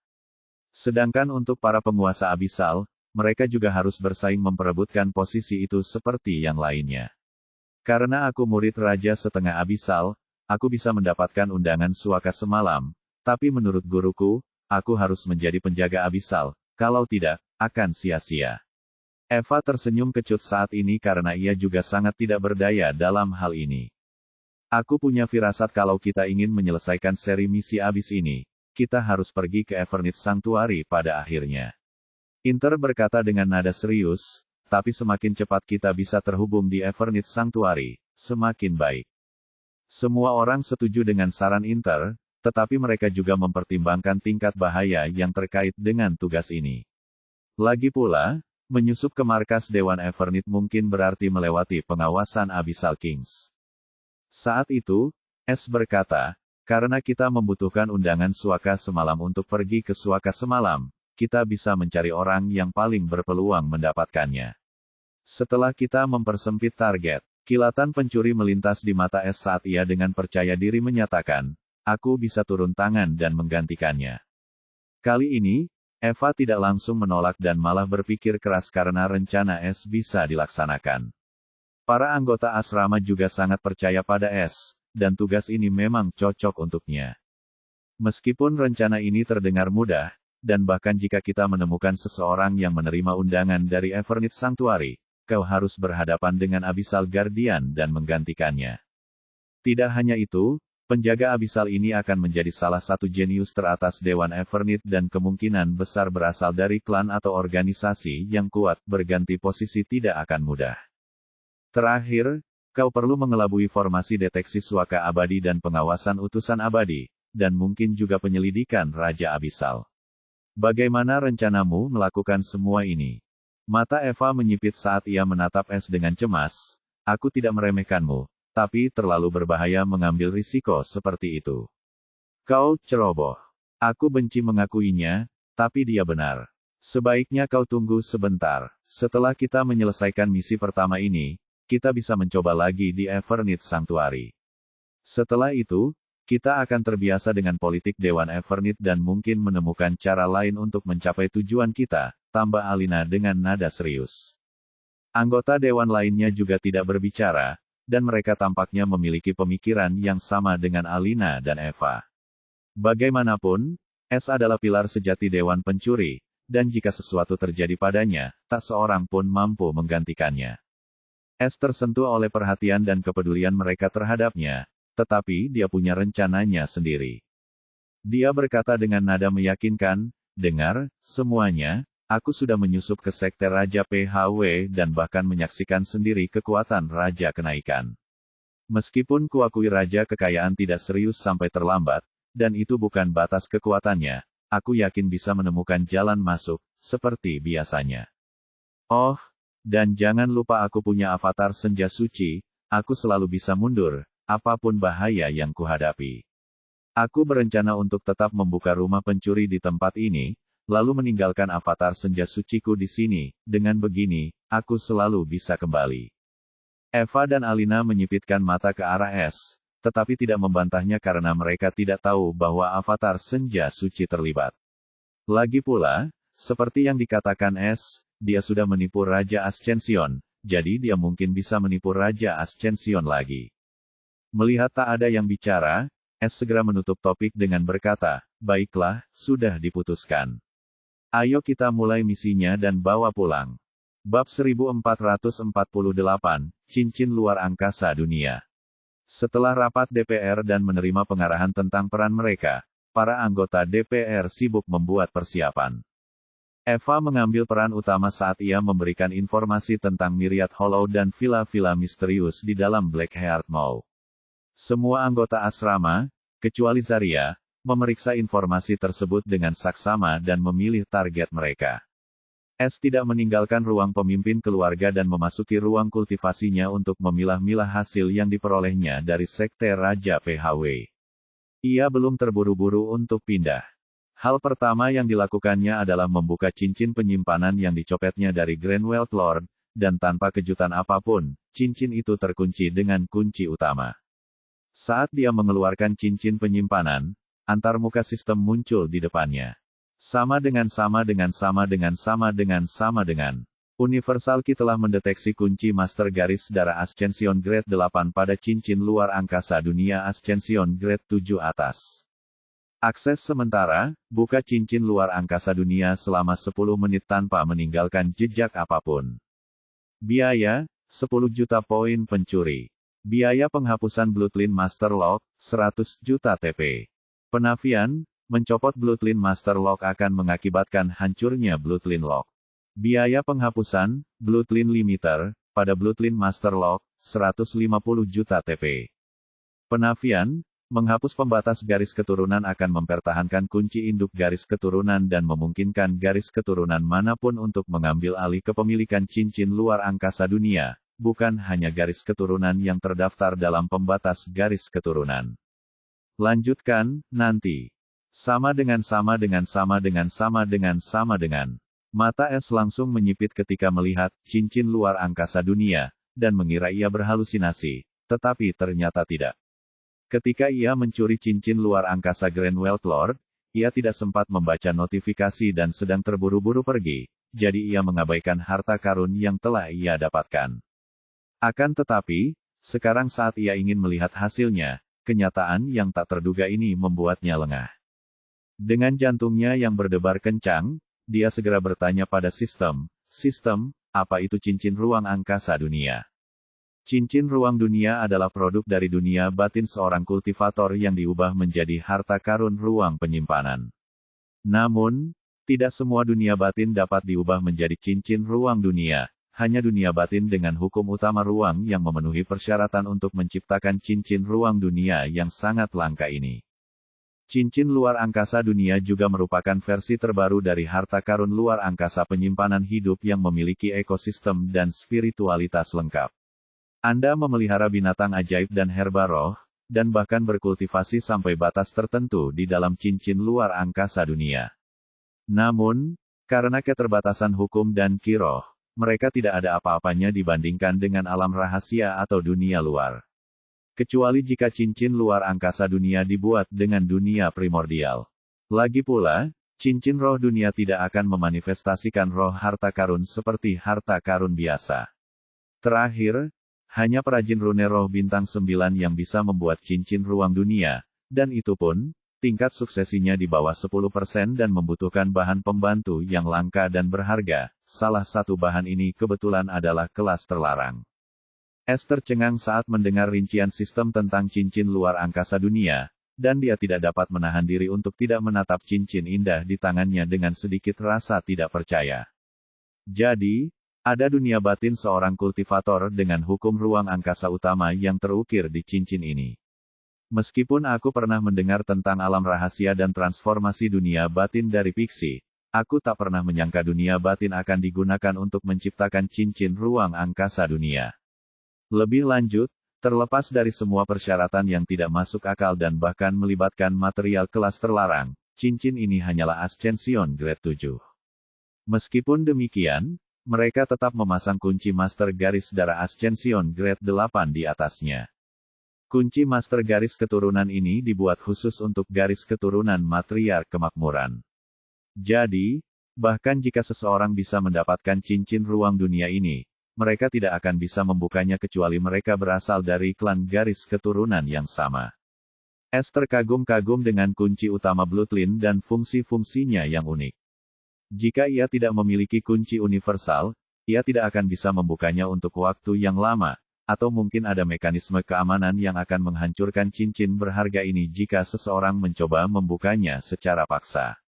[SPEAKER 1] Sedangkan untuk para penguasa Abyssal, mereka juga harus bersaing memperebutkan posisi itu seperti yang lainnya. Karena aku murid Raja Setengah Abyssal, aku bisa mendapatkan undangan Suaka semalam, tapi menurut guruku, aku harus menjadi penjaga Abyssal. Kalau tidak, akan sia-sia. Eva tersenyum kecut saat ini karena ia juga sangat tidak berdaya dalam hal ini. Aku punya firasat kalau kita ingin menyelesaikan seri misi abis ini, kita harus pergi ke Evernit Sanctuary pada akhirnya. Inter berkata dengan nada serius, tapi semakin cepat kita bisa terhubung di Evernit Sanctuary, semakin baik. Semua orang setuju dengan saran Inter, tetapi mereka juga mempertimbangkan tingkat bahaya yang terkait dengan tugas ini. Lagi pula, menyusup ke markas Dewan Evernit mungkin berarti melewati pengawasan Abyssal Kings. Saat itu, S berkata, karena kita membutuhkan undangan Suaka semalam untuk pergi ke Suaka semalam, kita bisa mencari orang yang paling berpeluang mendapatkannya. Setelah kita mempersempit target, kilatan pencuri melintas di mata S saat ia dengan percaya diri menyatakan, aku bisa turun tangan dan menggantikannya. Kali ini, Eva tidak langsung menolak dan malah berpikir keras karena rencana S bisa dilaksanakan. Para anggota asrama juga sangat percaya pada S, dan tugas ini memang cocok untuknya. Meskipun rencana ini terdengar mudah, dan bahkan jika kita menemukan seseorang yang menerima undangan dari Everneath Sanctuary, kau harus berhadapan dengan Abyssal Guardian dan menggantikannya. Tidak hanya itu, penjaga Abyssal ini akan menjadi salah satu jenius teratas Dewan Everneath dan kemungkinan besar berasal dari klan atau organisasi yang kuat. Berganti posisi tidak akan mudah. Terakhir, kau perlu mengelabui formasi deteksi suaka abadi dan pengawasan utusan abadi, dan mungkin juga penyelidikan Raja Abyssal. Bagaimana rencanamu melakukan semua ini? Mata Eva menyipit saat ia menatap S dengan cemas. Aku tidak meremehkanmu, tapi terlalu berbahaya mengambil risiko seperti itu. Kau ceroboh. Aku benci mengakuinya, tapi dia benar. Sebaiknya kau tunggu sebentar. Setelah kita menyelesaikan misi pertama ini, kita bisa mencoba lagi di Everneath Sanctuary. Setelah itu, kita akan terbiasa dengan politik Dewan Everneath dan mungkin menemukan cara lain untuk mencapai tujuan kita, tambah Alina dengan nada serius. Anggota Dewan lainnya juga tidak berbicara, dan mereka tampaknya memiliki pemikiran yang sama dengan Alina dan Eva. Bagaimanapun, S adalah pilar sejati Dewan Pencuri, dan jika sesuatu terjadi padanya, tak seorang pun mampu menggantikannya. S tersentuh oleh perhatian dan kepedulian mereka terhadapnya, tetapi dia punya rencananya sendiri. Dia berkata dengan nada meyakinkan, dengar, semuanya, aku sudah menyusup ke sekte Raja PHW dan bahkan menyaksikan sendiri kekuatan Raja Kenaikan. Meskipun kuakui Raja Kekayaan tidak serius sampai terlambat, dan itu bukan batas kekuatannya, aku yakin bisa menemukan jalan masuk, seperti biasanya. Oh, dan jangan lupa aku punya avatar senja suci, aku selalu bisa mundur, apapun bahaya yang kuhadapi. Aku berencana untuk tetap membuka rumah pencuri di tempat ini, lalu meninggalkan avatar senja suciku di sini, dengan begini, aku selalu bisa kembali. Eva dan Alina menyipitkan mata ke arah S, tetapi tidak membantahnya karena mereka tidak tahu bahwa avatar senja suci terlibat. Lagi pula, seperti yang dikatakan S, dia sudah menipu Raja Ascension, jadi dia mungkin bisa menipu Raja Ascension lagi. Melihat tak ada yang bicara, S segera menutup topik dengan berkata, baiklah, sudah diputuskan. Ayo kita mulai misinya dan bawa pulang. Bab 1448, Cincin Luar Angkasa Dunia. Setelah rapat DPR dan menerima pengarahan tentang peran mereka, para anggota DPR sibuk membuat persiapan. Eva mengambil peran utama saat ia memberikan informasi tentang Myriad Hollow dan villa-villa misterius di dalam Blackheart Mall. Semua anggota asrama, kecuali Zarya, memeriksa informasi tersebut dengan saksama dan memilih target mereka. S tidak meninggalkan ruang pemimpin keluarga dan memasuki ruang kultivasinya untuk memilah-milah hasil yang diperolehnya dari sekte Raja PHW. Ia belum terburu-buru untuk pindah. Hal pertama yang dilakukannya adalah membuka cincin penyimpanan yang dicopetnya dari Greenwell Lord, dan tanpa kejutan apapun, cincin itu terkunci dengan kunci utama. Saat dia mengeluarkan cincin penyimpanan, antarmuka sistem muncul di depannya. Sama dengan. Universal Key telah mendeteksi kunci master garis darah Ascension Grade 8 pada cincin luar angkasa dunia Ascension Grade 7 atas. Akses sementara, buka cincin luar angkasa dunia selama 10 menit tanpa meninggalkan jejak apapun. Biaya, 10 juta poin pencuri. Biaya penghapusan Bloodline Master Lock, 100 juta TP. Penafian, mencopot Bloodline Master Lock akan mengakibatkan hancurnya Bloodline Lock. Biaya penghapusan, Bloodline Limiter, pada Bloodline Master Lock, 150 juta TP. Penafian, menghapus pembatas garis keturunan akan mempertahankan kunci induk garis keturunan dan memungkinkan garis keturunan manapun untuk mengambil alih kepemilikan cincin luar angkasa dunia, bukan hanya garis keturunan yang terdaftar dalam pembatas garis keturunan. Lanjutkan, nanti. Sama dengan. Mata S langsung menyipit ketika melihat cincin luar angkasa dunia, dan mengira ia berhalusinasi, tetapi ternyata tidak. Ketika ia mencuri cincin luar angkasa Greenwell Lord, ia tidak sempat membaca notifikasi dan sedang terburu-buru pergi, jadi ia mengabaikan harta karun yang telah ia dapatkan. Akan tetapi, sekarang saat ia ingin melihat hasilnya, kenyataan yang tak terduga ini membuatnya lengah. Dengan jantungnya yang berdebar kencang, dia segera bertanya pada sistem, apa itu cincin ruang angkasa dunia? Cincin ruang dunia adalah produk dari dunia batin seorang kultivator yang diubah menjadi harta karun ruang penyimpanan. Namun, tidak semua dunia batin dapat diubah menjadi cincin ruang dunia, hanya dunia batin dengan hukum utama ruang yang memenuhi persyaratan untuk menciptakan cincin ruang dunia yang sangat langka ini. Cincin luar angkasa dunia juga merupakan versi terbaru dari harta karun luar angkasa penyimpanan hidup yang memiliki ekosistem dan spiritualitas lengkap. Anda memelihara binatang ajaib dan herba roh, dan bahkan berkultivasi sampai batas tertentu di dalam cincin luar angkasa dunia. Namun, karena keterbatasan hukum dan kiroh, mereka tidak ada apa-apanya dibandingkan dengan alam rahasia atau dunia luar. Kecuali jika cincin luar angkasa dunia dibuat dengan dunia primordial. Lagi pula, cincin roh dunia tidak akan memanifestasikan roh harta karun seperti harta karun biasa. Terakhir, hanya perajin rune roh bintang 9 yang bisa membuat cincin ruang dunia, dan itu pun, tingkat suksesinya di bawah 10% dan membutuhkan bahan pembantu yang langka dan berharga. Salah satu bahan ini kebetulan adalah kelas terlarang. Es tercengang saat mendengar rincian sistem tentang cincin luar angkasa dunia, dan dia tidak dapat menahan diri untuk tidak menatap cincin indah di tangannya dengan sedikit rasa tidak percaya. Jadi, ada dunia batin seorang kultivator dengan hukum ruang angkasa utama yang terukir di cincin ini. Meskipun aku pernah mendengar tentang alam rahasia dan transformasi dunia batin dari Pixie, aku tak pernah menyangka dunia batin akan digunakan untuk menciptakan cincin ruang angkasa dunia. Lebih lanjut, terlepas dari semua persyaratan yang tidak masuk akal dan bahkan melibatkan material kelas terlarang, cincin ini hanyalah Ascension Grade 7. Meskipun demikian, mereka tetap memasang kunci master garis darah Ascension Grade 8 di atasnya. Kunci master garis keturunan ini dibuat khusus untuk garis keturunan matriark kemakmuran. Jadi, bahkan jika seseorang bisa mendapatkan cincin ruang dunia ini, mereka tidak akan bisa membukanya kecuali mereka berasal dari klan garis keturunan yang sama. Es terkagum-kagum dengan kunci utama Bloodline dan fungsi-fungsinya yang unik. Jika ia tidak memiliki kunci universal, ia tidak akan bisa membukanya untuk waktu yang lama, atau mungkin ada mekanisme keamanan yang akan menghancurkan cincin berharga ini jika seseorang mencoba membukanya secara paksa.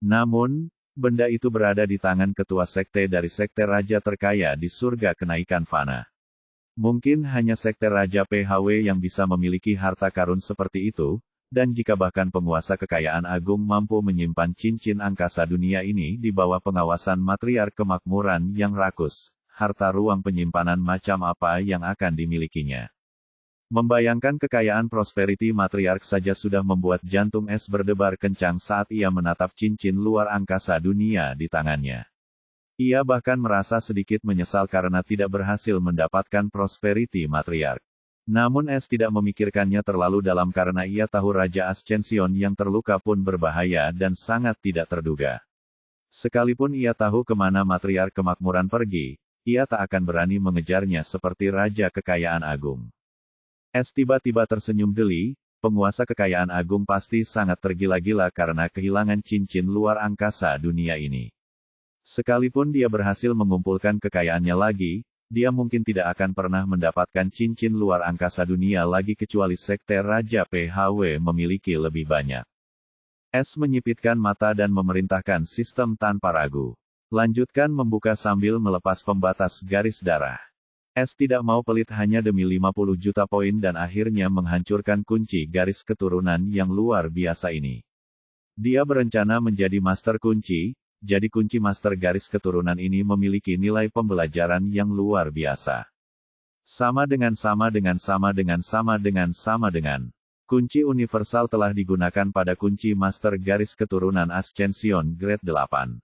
[SPEAKER 1] Namun, benda itu berada di tangan ketua sekte dari sekte raja terkaya di surga kenaikan fana. Mungkin hanya sekte raja PHW yang bisa memiliki harta karun seperti itu, dan jika bahkan penguasa kekayaan agung mampu menyimpan cincin angkasa dunia ini di bawah pengawasan matriark kemakmuran yang rakus, harta ruang penyimpanan macam apa yang akan dimilikinya. Membayangkan kekayaan prosperity matriark saja sudah membuat jantung es berdebar kencang saat ia menatap cincin luar angkasa dunia di tangannya. Ia bahkan merasa sedikit menyesal karena tidak berhasil mendapatkan prosperity matriark. Namun es tidak memikirkannya terlalu dalam karena ia tahu Raja Ascension yang terluka pun berbahaya dan sangat tidak terduga. Sekalipun ia tahu kemana matriark kemakmuran pergi, ia tak akan berani mengejarnya seperti Raja Kekayaan Agung. Es tiba-tiba tersenyum geli, penguasa kekayaan agung pasti sangat tergila-gila karena kehilangan cincin luar angkasa dunia ini. Sekalipun dia berhasil mengumpulkan kekayaannya lagi, dia mungkin tidak akan pernah mendapatkan cincin luar angkasa dunia lagi kecuali sekte Raja PHW memiliki lebih banyak. Es menyipitkan mata dan memerintahkan sistem tanpa ragu. Lanjutkan membuka sambil melepas pembatas garis darah. Es tidak mau pelit hanya demi 50 juta poin dan akhirnya menghancurkan kunci garis keturunan yang luar biasa ini. Dia berencana menjadi master kunci. Jadi kunci master garis keturunan ini memiliki nilai pembelajaran yang luar biasa. Sama dengan. Kunci universal telah digunakan pada kunci master garis keturunan Ascension Grade 8.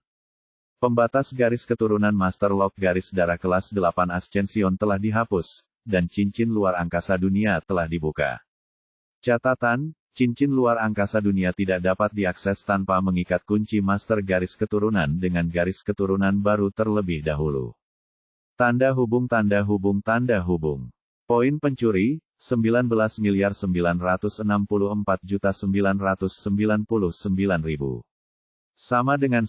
[SPEAKER 1] Pembatas garis keturunan master lock garis darah kelas 8 Ascension telah dihapus, dan cincin luar angkasa dunia telah dibuka. Catatan, cincin luar angkasa dunia tidak dapat diakses tanpa mengikat kunci master garis keturunan dengan garis keturunan baru terlebih dahulu. Tanda hubung tanda hubung tanda hubung. Poin pencuri, 19.964.999.000. Sama dengan.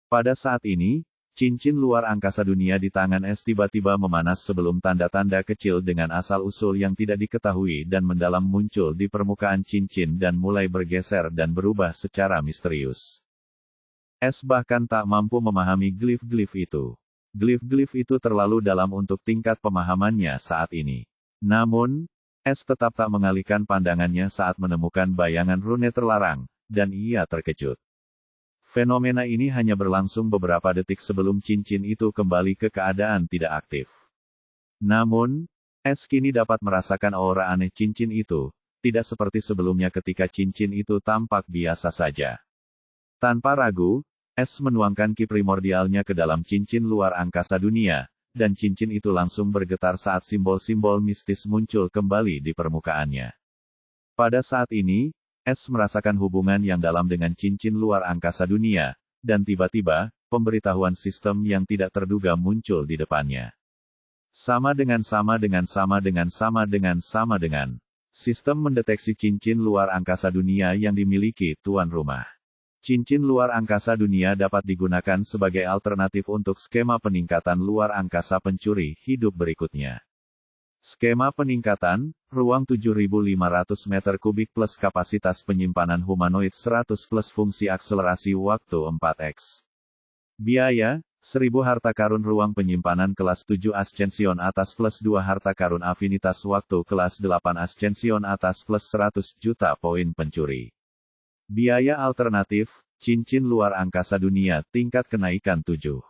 [SPEAKER 1] Pada saat ini, cincin luar angkasa dunia di tangan S tiba-tiba memanas sebelum tanda-tanda kecil dengan asal-usul yang tidak diketahui dan mendalam muncul di permukaan cincin dan mulai bergeser dan berubah secara misterius. S bahkan tak mampu memahami glif-glif itu. Glif-glif itu terlalu dalam untuk tingkat pemahamannya saat ini. Namun, S tetap tak mengalihkan pandangannya saat menemukan bayangan rune terlarang, dan ia terkejut. Fenomena ini hanya berlangsung beberapa detik sebelum cincin itu kembali ke keadaan tidak aktif. Namun, S kini dapat merasakan aura aneh cincin itu, tidak seperti sebelumnya ketika cincin itu tampak biasa saja. Tanpa ragu, S menuangkan ki primordialnya ke dalam cincin luar angkasa dunia, dan cincin itu langsung bergetar saat simbol-simbol mistis muncul kembali di permukaannya. Pada saat ini, S merasakan hubungan yang dalam dengan cincin luar angkasa dunia, dan tiba-tiba, pemberitahuan sistem yang tidak terduga muncul di depannya. Sama dengan. Sistem mendeteksi cincin luar angkasa dunia yang dimiliki tuan rumah. Cincin luar angkasa dunia dapat digunakan sebagai alternatif untuk skema peningkatan luar angkasa pencuri hidup berikutnya. Skema peningkatan, ruang 7.500 meter kubik plus kapasitas penyimpanan humanoid 100 plus fungsi akselerasi waktu 4x. Biaya, 1000 harta karun ruang penyimpanan kelas 7 ascension atas plus 2 harta karun afinitas waktu kelas 8 ascension atas plus 100 juta poin pencuri. Biaya alternatif, cincin luar angkasa dunia, tingkat kenaikan 7.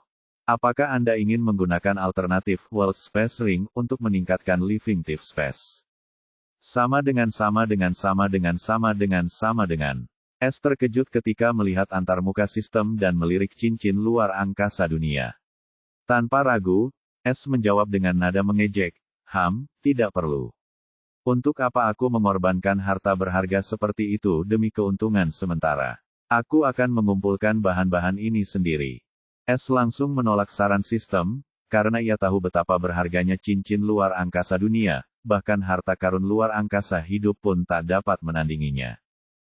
[SPEAKER 1] Apakah Anda ingin menggunakan alternatif World Space Ring untuk meningkatkan Living Thief Space? Sama dengan. S terkejut ketika melihat antarmuka sistem dan melirik cincin luar angkasa dunia. Tanpa ragu, S menjawab dengan nada mengejek, tidak perlu. Untuk apa aku mengorbankan harta berharga seperti itu demi keuntungan sementara? Aku akan mengumpulkan bahan-bahan ini sendiri. S langsung menolak saran sistem, karena ia tahu betapa berharganya cincin luar angkasa dunia, bahkan harta karun luar angkasa hidup pun tak dapat menandinginya.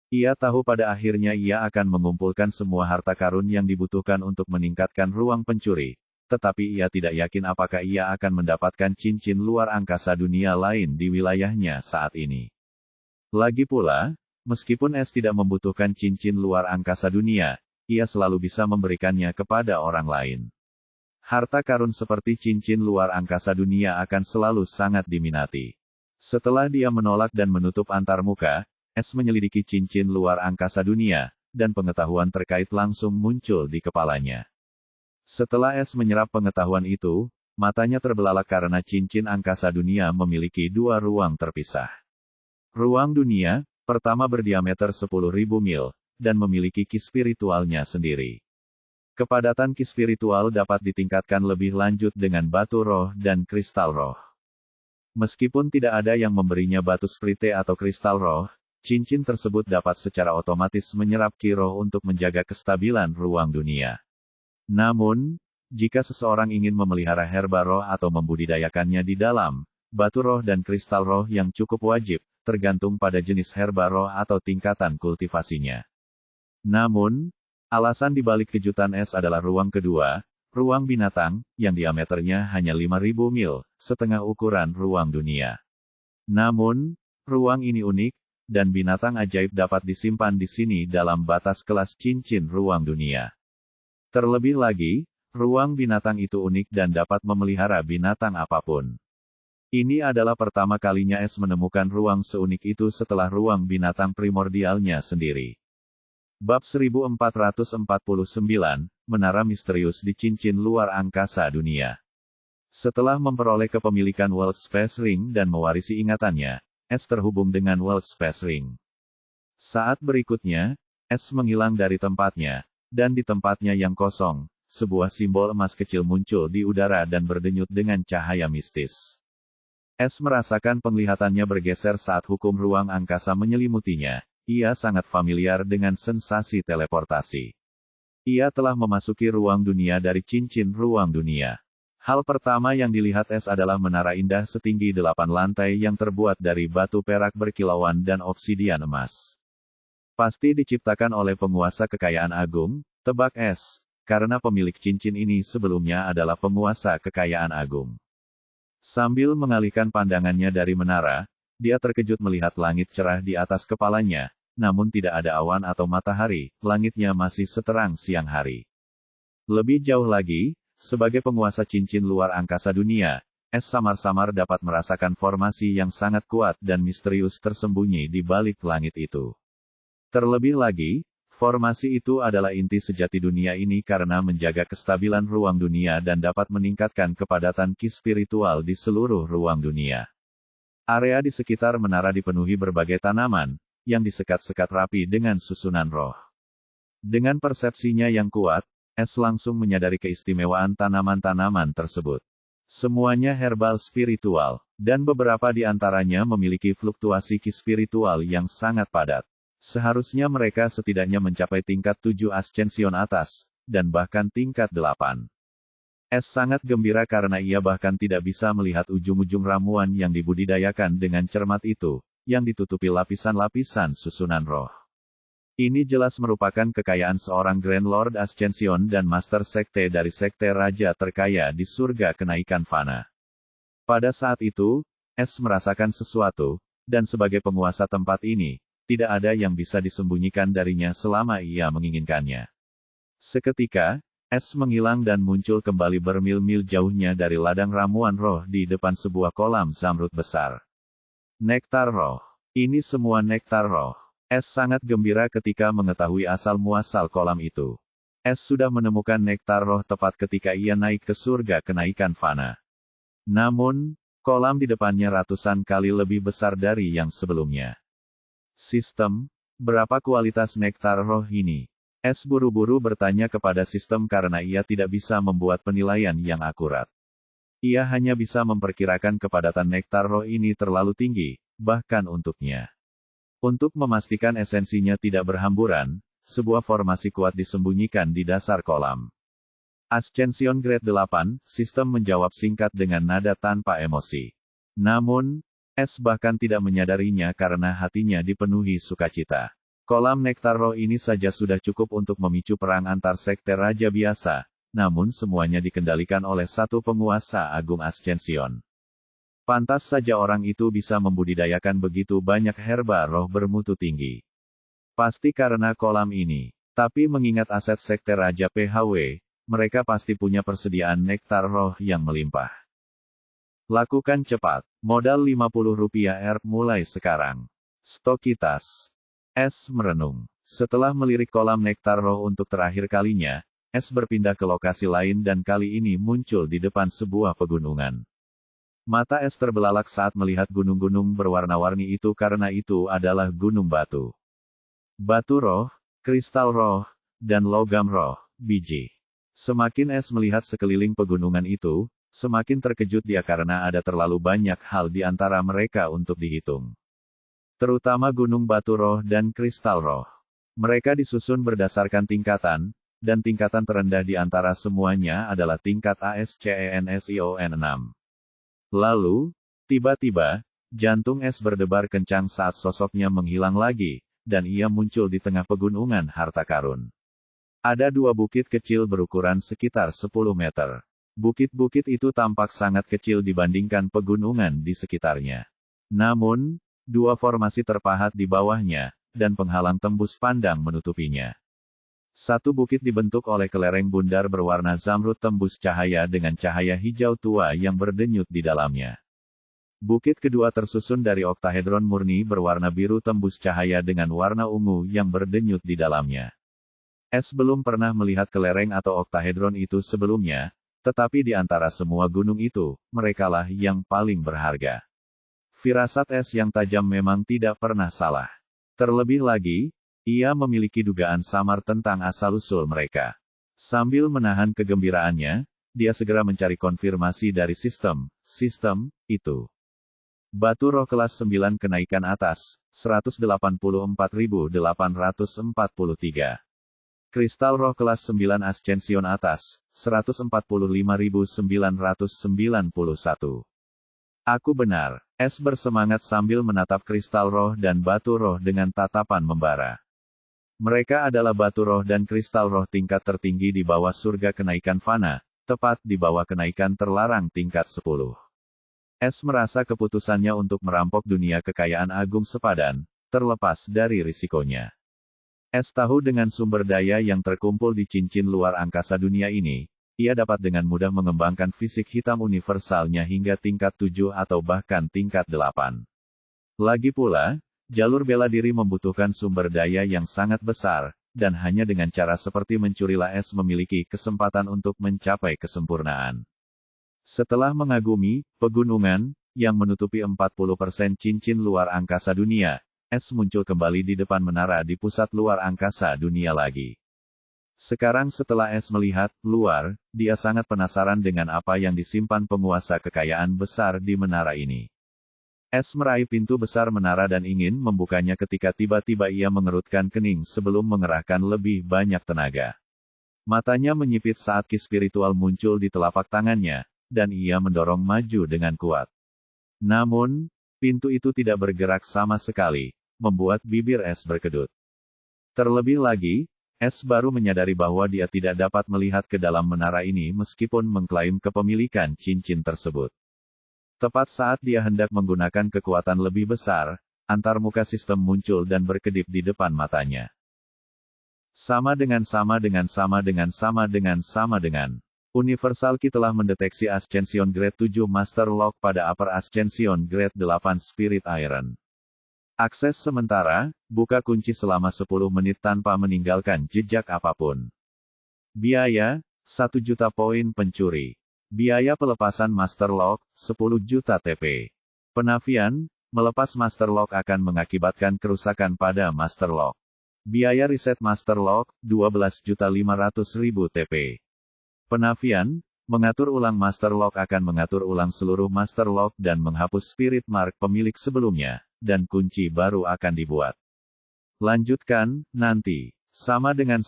[SPEAKER 1] Ia tahu pada akhirnya ia akan mengumpulkan semua harta karun yang dibutuhkan untuk meningkatkan ruang pencuri. Tetapi ia tidak yakin apakah ia akan mendapatkan cincin luar angkasa dunia lain di wilayahnya saat ini. Lagi pula, meskipun S tidak membutuhkan cincin luar angkasa dunia, ia selalu bisa memberikannya kepada orang lain. Harta karun seperti cincin luar angkasa dunia akan selalu sangat diminati. Setelah dia menolak dan menutup antarmuka, S menyelidiki cincin luar angkasa dunia, dan pengetahuan terkait langsung muncul di kepalanya. Setelah S menyerap pengetahuan itu, matanya terbelalak karena cincin angkasa dunia memiliki dua ruang terpisah. Ruang dunia, pertama berdiameter 10.000 mil, dan memiliki ki spiritualnya sendiri. Kepadatan ki spiritual dapat ditingkatkan lebih lanjut dengan batu roh dan kristal roh. Meskipun tidak ada yang memberinya batu sprite atau kristal roh, cincin tersebut dapat secara otomatis menyerap ki roh untuk menjaga kestabilan ruang dunia. Namun, jika seseorang ingin memelihara herba roh atau membudidayakannya di dalam, batu roh dan kristal roh yang cukup wajib, tergantung pada jenis herba roh atau tingkatan kultivasinya. Namun, alasan dibalik kejutan S adalah ruang kedua, ruang binatang, yang diameternya hanya 5.000 mil, setengah ukuran ruang dunia. Namun, ruang ini unik, dan binatang ajaib dapat disimpan di sini dalam batas kelas cincin ruang dunia. Terlebih lagi, ruang binatang itu unik dan dapat memelihara binatang apapun. Ini adalah pertama kalinya S menemukan ruang seunik itu setelah ruang binatang primordialnya sendiri. Bab 1449, Menara Misterius di Cincin Luar Angkasa Dunia. Setelah memperoleh kepemilikan World Space Ring dan mewarisi ingatannya, S terhubung dengan World Space Ring. Saat berikutnya, S menghilang dari tempatnya. Dan di tempatnya yang kosong, sebuah simbol emas kecil muncul di udara dan berdenyut dengan cahaya mistis. S merasakan penglihatannya bergeser saat hukum ruang angkasa menyelimutinya. Ia sangat familiar dengan sensasi teleportasi. Ia telah memasuki ruang dunia dari cincin ruang dunia. Hal pertama yang dilihat S adalah menara indah setinggi 8 lantai yang terbuat dari batu perak berkilauan dan obsidian emas. Pasti diciptakan oleh penguasa kekayaan agung, tebak S, karena pemilik cincin ini sebelumnya adalah penguasa kekayaan agung. Sambil mengalihkan pandangannya dari menara, dia terkejut melihat langit cerah di atas kepalanya, namun tidak ada awan atau matahari, langitnya masih seterang siang hari. Lebih jauh lagi, sebagai penguasa cincin luar angkasa dunia, S samar-samar dapat merasakan formasi yang sangat kuat dan misterius tersembunyi di balik langit itu. Terlebih lagi, formasi itu adalah inti sejati dunia ini karena menjaga kestabilan ruang dunia dan dapat meningkatkan kepadatan ki spiritual di seluruh ruang dunia. Area di sekitar menara dipenuhi berbagai tanaman, yang disekat-sekat rapi dengan susunan roh. Dengan persepsinya yang kuat, S langsung menyadari keistimewaan tanaman-tanaman tersebut. Semuanya herbal spiritual, dan beberapa di antaranya memiliki fluktuasi ki spiritual yang sangat padat. Seharusnya mereka setidaknya mencapai tingkat 7 ascension atas, dan bahkan tingkat 8. S sangat gembira karena ia bahkan tidak bisa melihat ujung-ujung ramuan yang dibudidayakan dengan cermat itu, yang ditutupi lapisan-lapisan susunan roh. Ini jelas merupakan kekayaan seorang Grand Lord Ascension dan Master Sekte dari Sekte Raja terkaya di surga kenaikan fana. Pada saat itu, S merasakan sesuatu, dan sebagai penguasa tempat ini, tidak ada yang bisa disembunyikan darinya selama ia menginginkannya. Seketika, S menghilang dan muncul kembali bermil-mil jauhnya dari ladang ramuan roh di depan sebuah kolam zamrud besar. Nektar roh. Ini semua nektar roh. S sangat gembira ketika mengetahui asal-muasal kolam itu. S sudah menemukan nektar roh tepat ketika ia naik ke surga kenaikan fana. Namun, kolam di depannya ratusan kali lebih besar dari yang sebelumnya. Sistem, berapa kualitas nektar roh ini? S buru-buru bertanya kepada sistem karena ia tidak bisa membuat penilaian yang akurat. Ia hanya bisa memperkirakan kepadatan nektar roh ini terlalu tinggi, bahkan untuknya. Untuk memastikan esensinya tidak berhamburan, sebuah formasi kuat disembunyikan di dasar kolam. Ascension Grade 8, sistem menjawab singkat dengan nada tanpa emosi. Namun, S bahkan tidak menyadarinya karena hatinya dipenuhi sukacita. Kolam nektar roh ini saja sudah cukup untuk memicu perang antar sekte raja biasa, namun semuanya dikendalikan oleh satu penguasa agung Ascension. Pantas saja orang itu bisa membudidayakan begitu banyak herba roh bermutu tinggi. Pasti karena kolam ini. Tapi mengingat aset sekte raja PHW, mereka pasti punya persediaan nektar roh yang melimpah. Lakukan cepat. Modal Rp50 mulai sekarang. Stokitas. S merenung. Setelah melirik kolam nektar roh untuk terakhir kalinya, S berpindah ke lokasi lain dan kali ini muncul di depan sebuah pegunungan. Mata S terbelalak saat melihat gunung-gunung berwarna-warni itu karena itu adalah gunung batu. Batu roh, kristal roh, dan logam roh, biji. Semakin S melihat sekeliling pegunungan itu, semakin terkejut dia karena ada terlalu banyak hal di antara mereka untuk dihitung. Terutama gunung batu roh dan kristal roh. Mereka disusun berdasarkan tingkatan, dan tingkatan terendah di antara semuanya adalah tingkat ASCENSION 6. Lalu, tiba-tiba, jantung S berdebar kencang saat sosoknya menghilang lagi, dan ia muncul di tengah pegunungan harta karun. Ada dua bukit kecil berukuran sekitar 10 meter. Bukit-bukit itu tampak sangat kecil dibandingkan pegunungan di sekitarnya. Namun, dua formasi terpahat di bawahnya, dan penghalang tembus pandang menutupinya. Satu bukit dibentuk oleh kelereng bundar berwarna zamrud tembus cahaya dengan cahaya hijau tua yang berdenyut di dalamnya. Bukit kedua tersusun dari oktahedron murni berwarna biru tembus cahaya dengan warna ungu yang berdenyut di dalamnya. S belum pernah melihat kelereng atau oktahedron itu sebelumnya, tetapi di antara semua gunung itu, merekalah yang paling berharga. Firasat S yang tajam memang tidak pernah salah. Terlebih lagi, ia memiliki dugaan samar tentang asal-usul mereka. Sambil menahan kegembiraannya, dia segera mencari konfirmasi dari sistem itu. Batu roh kelas 9 kenaikan atas, 184.843. Kristal roh kelas 9 Ascension atas, 145.991. Aku benar. Es bersemangat sambil menatap kristal roh dan batu roh dengan tatapan membara. Mereka adalah batu roh dan kristal roh tingkat tertinggi di bawah surga kenaikan fana, tepat di bawah kenaikan terlarang tingkat 10. Es merasa keputusannya untuk merampok dunia kekayaan agung sepadan, terlepas dari risikonya. Es tahu dengan sumber daya yang terkumpul di cincin luar angkasa dunia ini, ia dapat dengan mudah mengembangkan fisik hitam universalnya hingga tingkat 7 atau bahkan tingkat 8. Lagi pula, jalur bela diri membutuhkan sumber daya yang sangat besar, dan hanya dengan cara seperti mencurilah es memiliki kesempatan untuk mencapai kesempurnaan. Setelah mengagumi pegunungan yang menutupi 40% cincin luar angkasa dunia, es muncul kembali di depan menara di pusat luar angkasa dunia lagi. Sekarang setelah es melihat luar, dia sangat penasaran dengan apa yang disimpan penguasa kekayaan besar di menara ini. Es meraih pintu besar menara dan ingin membukanya ketika tiba-tiba ia mengerutkan kening sebelum mengerahkan lebih banyak tenaga. Matanya menyipit saat ki spiritual muncul di telapak tangannya, dan ia mendorong maju dengan kuat. Namun, pintu itu tidak bergerak sama sekali, membuat bibir es berkedut. Terlebih lagi, es baru menyadari bahwa dia tidak dapat melihat ke dalam menara ini meskipun mengklaim kepemilikan cincin tersebut. Tepat saat dia hendak menggunakan kekuatan lebih besar, antarmuka sistem muncul dan berkedip di depan matanya. Sama dengan. Universal Key telah mendeteksi Ascension Grade 7 Master Lock pada Upper Ascension Grade 8 Spirit Iron. Akses sementara, buka kunci selama 10 menit tanpa meninggalkan jejak apapun. Biaya, 1 juta poin pencuri. Biaya pelepasan Master Lock, 10 juta TP. Penafian, melepas Master Lock akan mengakibatkan kerusakan pada Master Lock. Biaya riset Master Lock, 12.500.000 TP. Penafian, mengatur ulang Master Lock akan mengatur ulang seluruh Master Lock dan menghapus Spirit Mark pemilik sebelumnya, dan kunci baru akan dibuat. Lanjutkan, nanti. Sama dengan.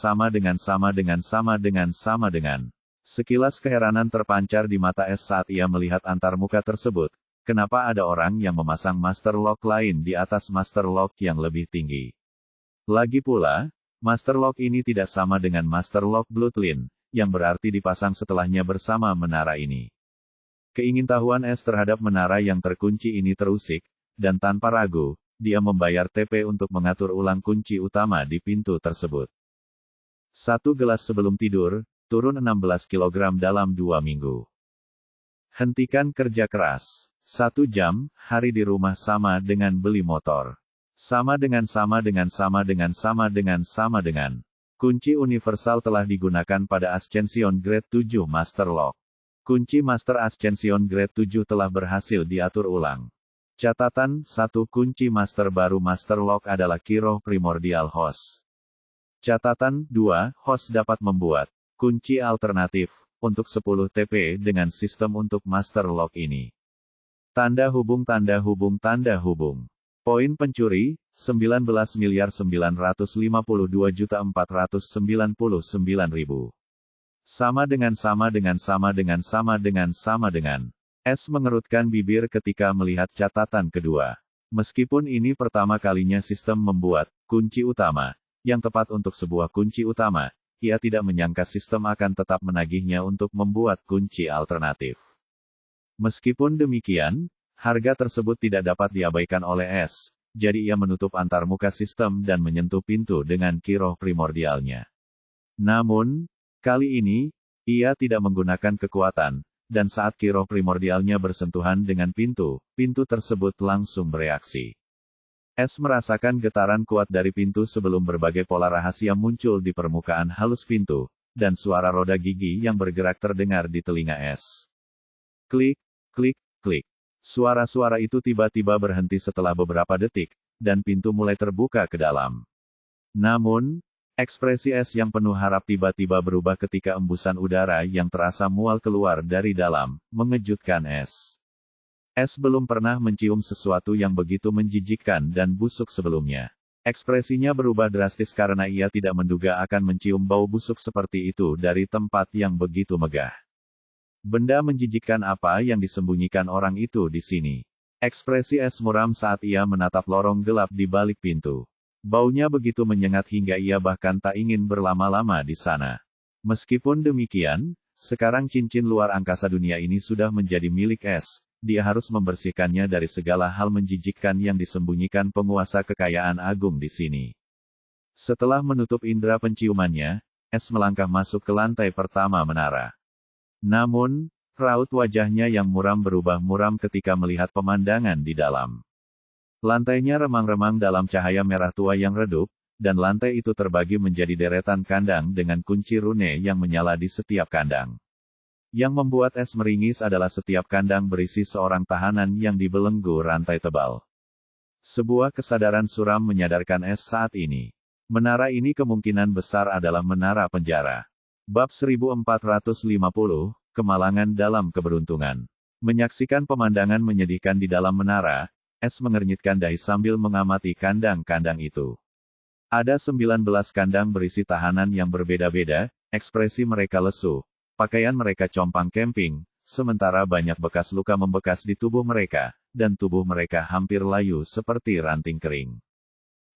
[SPEAKER 1] Sekilas keheranan terpancar di mata es saat ia melihat antarmuka tersebut. Kenapa ada orang yang memasang Master Lock lain di atas Master Lock yang lebih tinggi? Lagi pula, Master Lock ini tidak sama dengan Master Lock Bloodline, yang berarti dipasang setelahnya bersama menara ini. Keingintahuan es terhadap menara yang terkunci ini terusik, dan tanpa ragu, dia membayar TP untuk mengatur ulang kunci utama di pintu tersebut. 1 gelas sebelum tidur, turun 16 kg dalam 2 minggu. Hentikan kerja keras. 1 jam, hari di rumah sama dengan beli motor. Sama dengan. Kunci universal telah digunakan pada Ascension Grade 7 Master Lock. Kunci Master Ascension Grade 7 telah berhasil diatur ulang. Catatan, 1 kunci master baru Master Lock adalah Ki Roh Primordial Host. Catatan, 2, host dapat membuat kunci alternatif untuk 10 TP dengan sistem untuk Master Lock ini. Tanda hubung. Poin pencuri, 19.952.499.000. Sama dengan. Es mengerutkan bibir ketika melihat catatan kedua. Meskipun ini pertama kalinya sistem membuat kunci utama, yang tepat untuk sebuah kunci utama, ia tidak menyangka sistem akan tetap menagihnya untuk membuat kunci alternatif. Meskipun demikian, harga tersebut tidak dapat diabaikan oleh es, jadi ia menutup antarmuka sistem dan menyentuh pintu dengan Ki Roh primordialnya. Namun, kali ini, ia tidak menggunakan kekuatan, dan saat Ki Roh primordialnya bersentuhan dengan pintu tersebut langsung bereaksi. Es merasakan getaran kuat dari pintu sebelum berbagai pola rahasia muncul di permukaan halus pintu, dan suara roda gigi yang bergerak terdengar di telinga es. Klik, klik, klik. Suara-suara itu tiba-tiba berhenti setelah beberapa detik, dan pintu mulai terbuka ke dalam. Namun, ekspresi es yang penuh harap tiba-tiba berubah ketika embusan udara yang terasa mual keluar dari dalam, mengejutkan es. Es belum pernah mencium sesuatu yang begitu menjijikkan dan busuk sebelumnya. Ekspresinya berubah drastis karena ia tidak menduga akan mencium bau busuk seperti itu dari tempat yang begitu megah. Benda menjijikkan apa yang disembunyikan orang itu di sini? Ekspresi Es muram saat ia menatap lorong gelap di balik pintu. Baunya begitu menyengat hingga ia bahkan tak ingin berlama-lama di sana. Meskipun demikian, sekarang cincin luar angkasa dunia ini sudah menjadi milik Es. Dia harus membersihkannya dari segala hal menjijikkan yang disembunyikan penguasa kekayaan agung di sini. Setelah menutup indera penciumannya, Es melangkah masuk ke lantai pertama menara. Namun, raut wajahnya yang muram berubah muram ketika melihat pemandangan di dalam. Lantainya remang-remang dalam cahaya merah tua yang redup, dan lantai itu terbagi menjadi deretan kandang dengan kunci rune yang menyala di setiap kandang. Yang membuat Es meringis adalah setiap kandang berisi seorang tahanan yang dibelenggu rantai tebal. Sebuah kesadaran suram menyadarkan Es saat ini. Menara ini kemungkinan besar adalah menara penjara. Bab 1450, Kemalangan dalam keberuntungan. Menyaksikan pemandangan menyedihkan di dalam menara, Es mengernyitkan dahi sambil mengamati kandang-kandang itu. Ada 19 kandang berisi tahanan yang berbeda-beda, ekspresi mereka lesu. Pakaian mereka compang camping, sementara banyak bekas luka membekas di tubuh mereka, dan tubuh mereka hampir layu seperti ranting kering.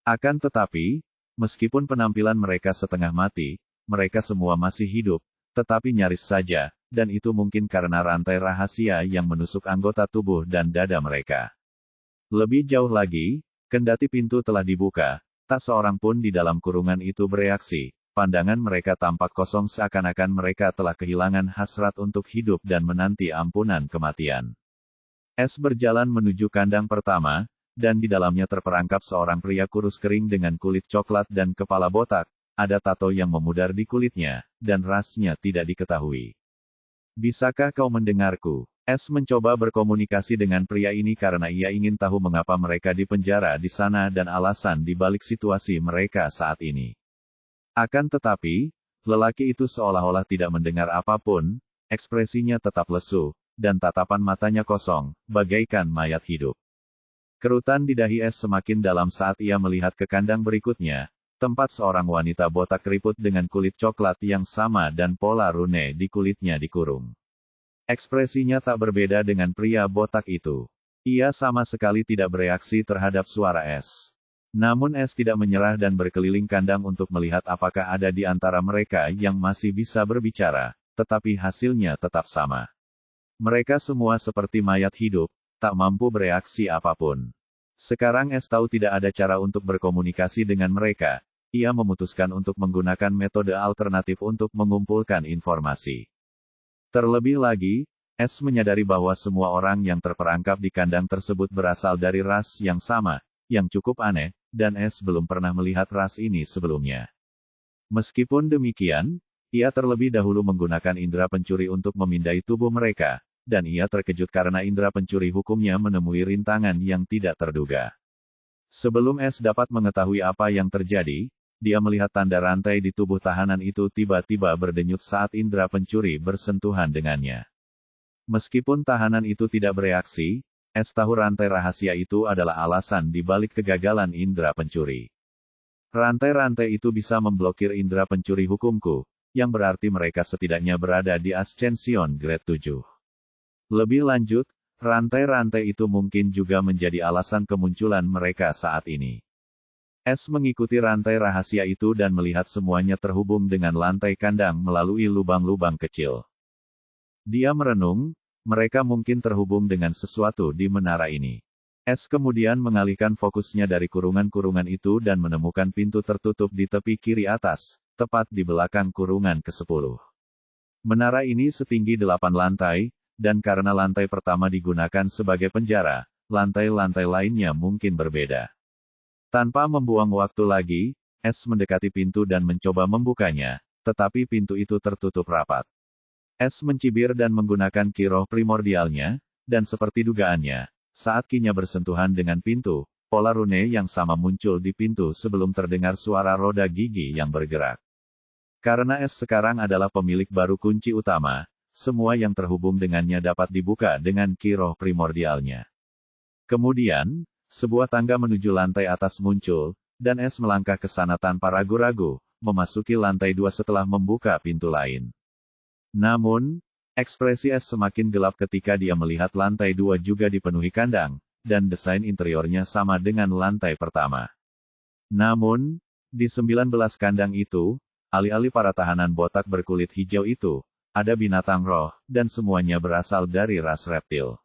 [SPEAKER 1] Akan tetapi, meskipun penampilan mereka setengah mati, mereka semua masih hidup, tetapi nyaris saja, dan itu mungkin karena rantai rahasia yang menusuk anggota tubuh dan dada mereka. Lebih jauh lagi, kendati pintu telah dibuka, tak seorang pun di dalam kurungan itu bereaksi. Pandangan mereka tampak kosong seakan-akan mereka telah kehilangan hasrat untuk hidup dan menanti ampunan kematian. Es berjalan menuju kandang pertama, dan di dalamnya terperangkap seorang pria kurus kering dengan kulit coklat dan kepala botak, ada tato yang memudar di kulitnya, dan rasnya tidak diketahui. Bisakah kau mendengarku? Es mencoba berkomunikasi dengan pria ini karena ia ingin tahu mengapa mereka dipenjara di sana dan alasan di balik situasi mereka saat ini. Akan tetapi, lelaki itu seolah-olah tidak mendengar apapun, ekspresinya tetap lesu, dan tatapan matanya kosong, bagaikan mayat hidup. Kerutan di dahi Es semakin dalam saat ia melihat ke kandang berikutnya, tempat seorang wanita botak keriput dengan kulit coklat yang sama dan pola rune di kulitnya dikurung. Ekspresinya tak berbeda dengan pria botak itu. Ia sama sekali tidak bereaksi terhadap suara Es. Namun Es tidak menyerah dan berkeliling kandang untuk melihat apakah ada di antara mereka yang masih bisa berbicara, tetapi hasilnya tetap sama. Mereka semua seperti mayat hidup, tak mampu bereaksi apapun. Sekarang Es tahu tidak ada cara untuk berkomunikasi dengan mereka. Ia memutuskan untuk menggunakan metode alternatif untuk mengumpulkan informasi. Terlebih lagi, Es menyadari bahwa semua orang yang terperangkap di kandang tersebut berasal dari ras yang sama, yang cukup aneh, dan Es belum pernah melihat ras ini sebelumnya. Meskipun demikian, ia terlebih dahulu menggunakan indera pencuri untuk memindai tubuh mereka, dan ia terkejut karena indera pencuri hukumnya menemui rintangan yang tidak terduga. Sebelum Es dapat mengetahui apa yang terjadi, dia melihat tanda rantai di tubuh tahanan itu tiba-tiba berdenyut saat indera pencuri bersentuhan dengannya. Meskipun tahanan itu tidak bereaksi, Es tahu rantai rahasia itu adalah alasan di balik kegagalan indera pencuri. Rantai-rantai itu bisa memblokir indera pencuri hukumku, yang berarti mereka setidaknya berada di Ascension Grade 7. Lebih lanjut, rantai-rantai itu mungkin juga menjadi alasan kemunculan mereka saat ini. Es mengikuti rantai rahasia itu dan melihat semuanya terhubung dengan lantai kandang melalui lubang-lubang kecil. Dia merenung, mereka mungkin terhubung dengan sesuatu di menara ini. Es kemudian mengalihkan fokusnya dari kurungan-kurungan itu dan menemukan pintu tertutup di tepi kiri atas, tepat di belakang kurungan ke-10. Menara ini setinggi 8 lantai, dan karena lantai pertama digunakan sebagai penjara, lantai-lantai lainnya mungkin berbeda. Tanpa membuang waktu lagi, Es mendekati pintu dan mencoba membukanya, tetapi pintu itu tertutup rapat. Es mencibir dan menggunakan ki roh primordialnya, dan seperti dugaannya, saat kinya bersentuhan dengan pintu, pola rune yang sama muncul di pintu sebelum terdengar suara roda gigi yang bergerak. Karena Es sekarang adalah pemilik baru kunci utama, semua yang terhubung dengannya dapat dibuka dengan ki roh primordialnya. Kemudian, sebuah tangga menuju lantai atas muncul, dan Es melangkah ke sana tanpa ragu-ragu, memasuki lantai 2 setelah membuka pintu lain. Namun, ekspresi Es semakin gelap ketika dia melihat lantai 2 juga dipenuhi kandang, dan desain interiornya sama dengan lantai pertama. Namun, di 19 kandang itu, alih-alih para tahanan botak berkulit hijau itu, ada binatang roh, dan semuanya berasal dari ras reptil.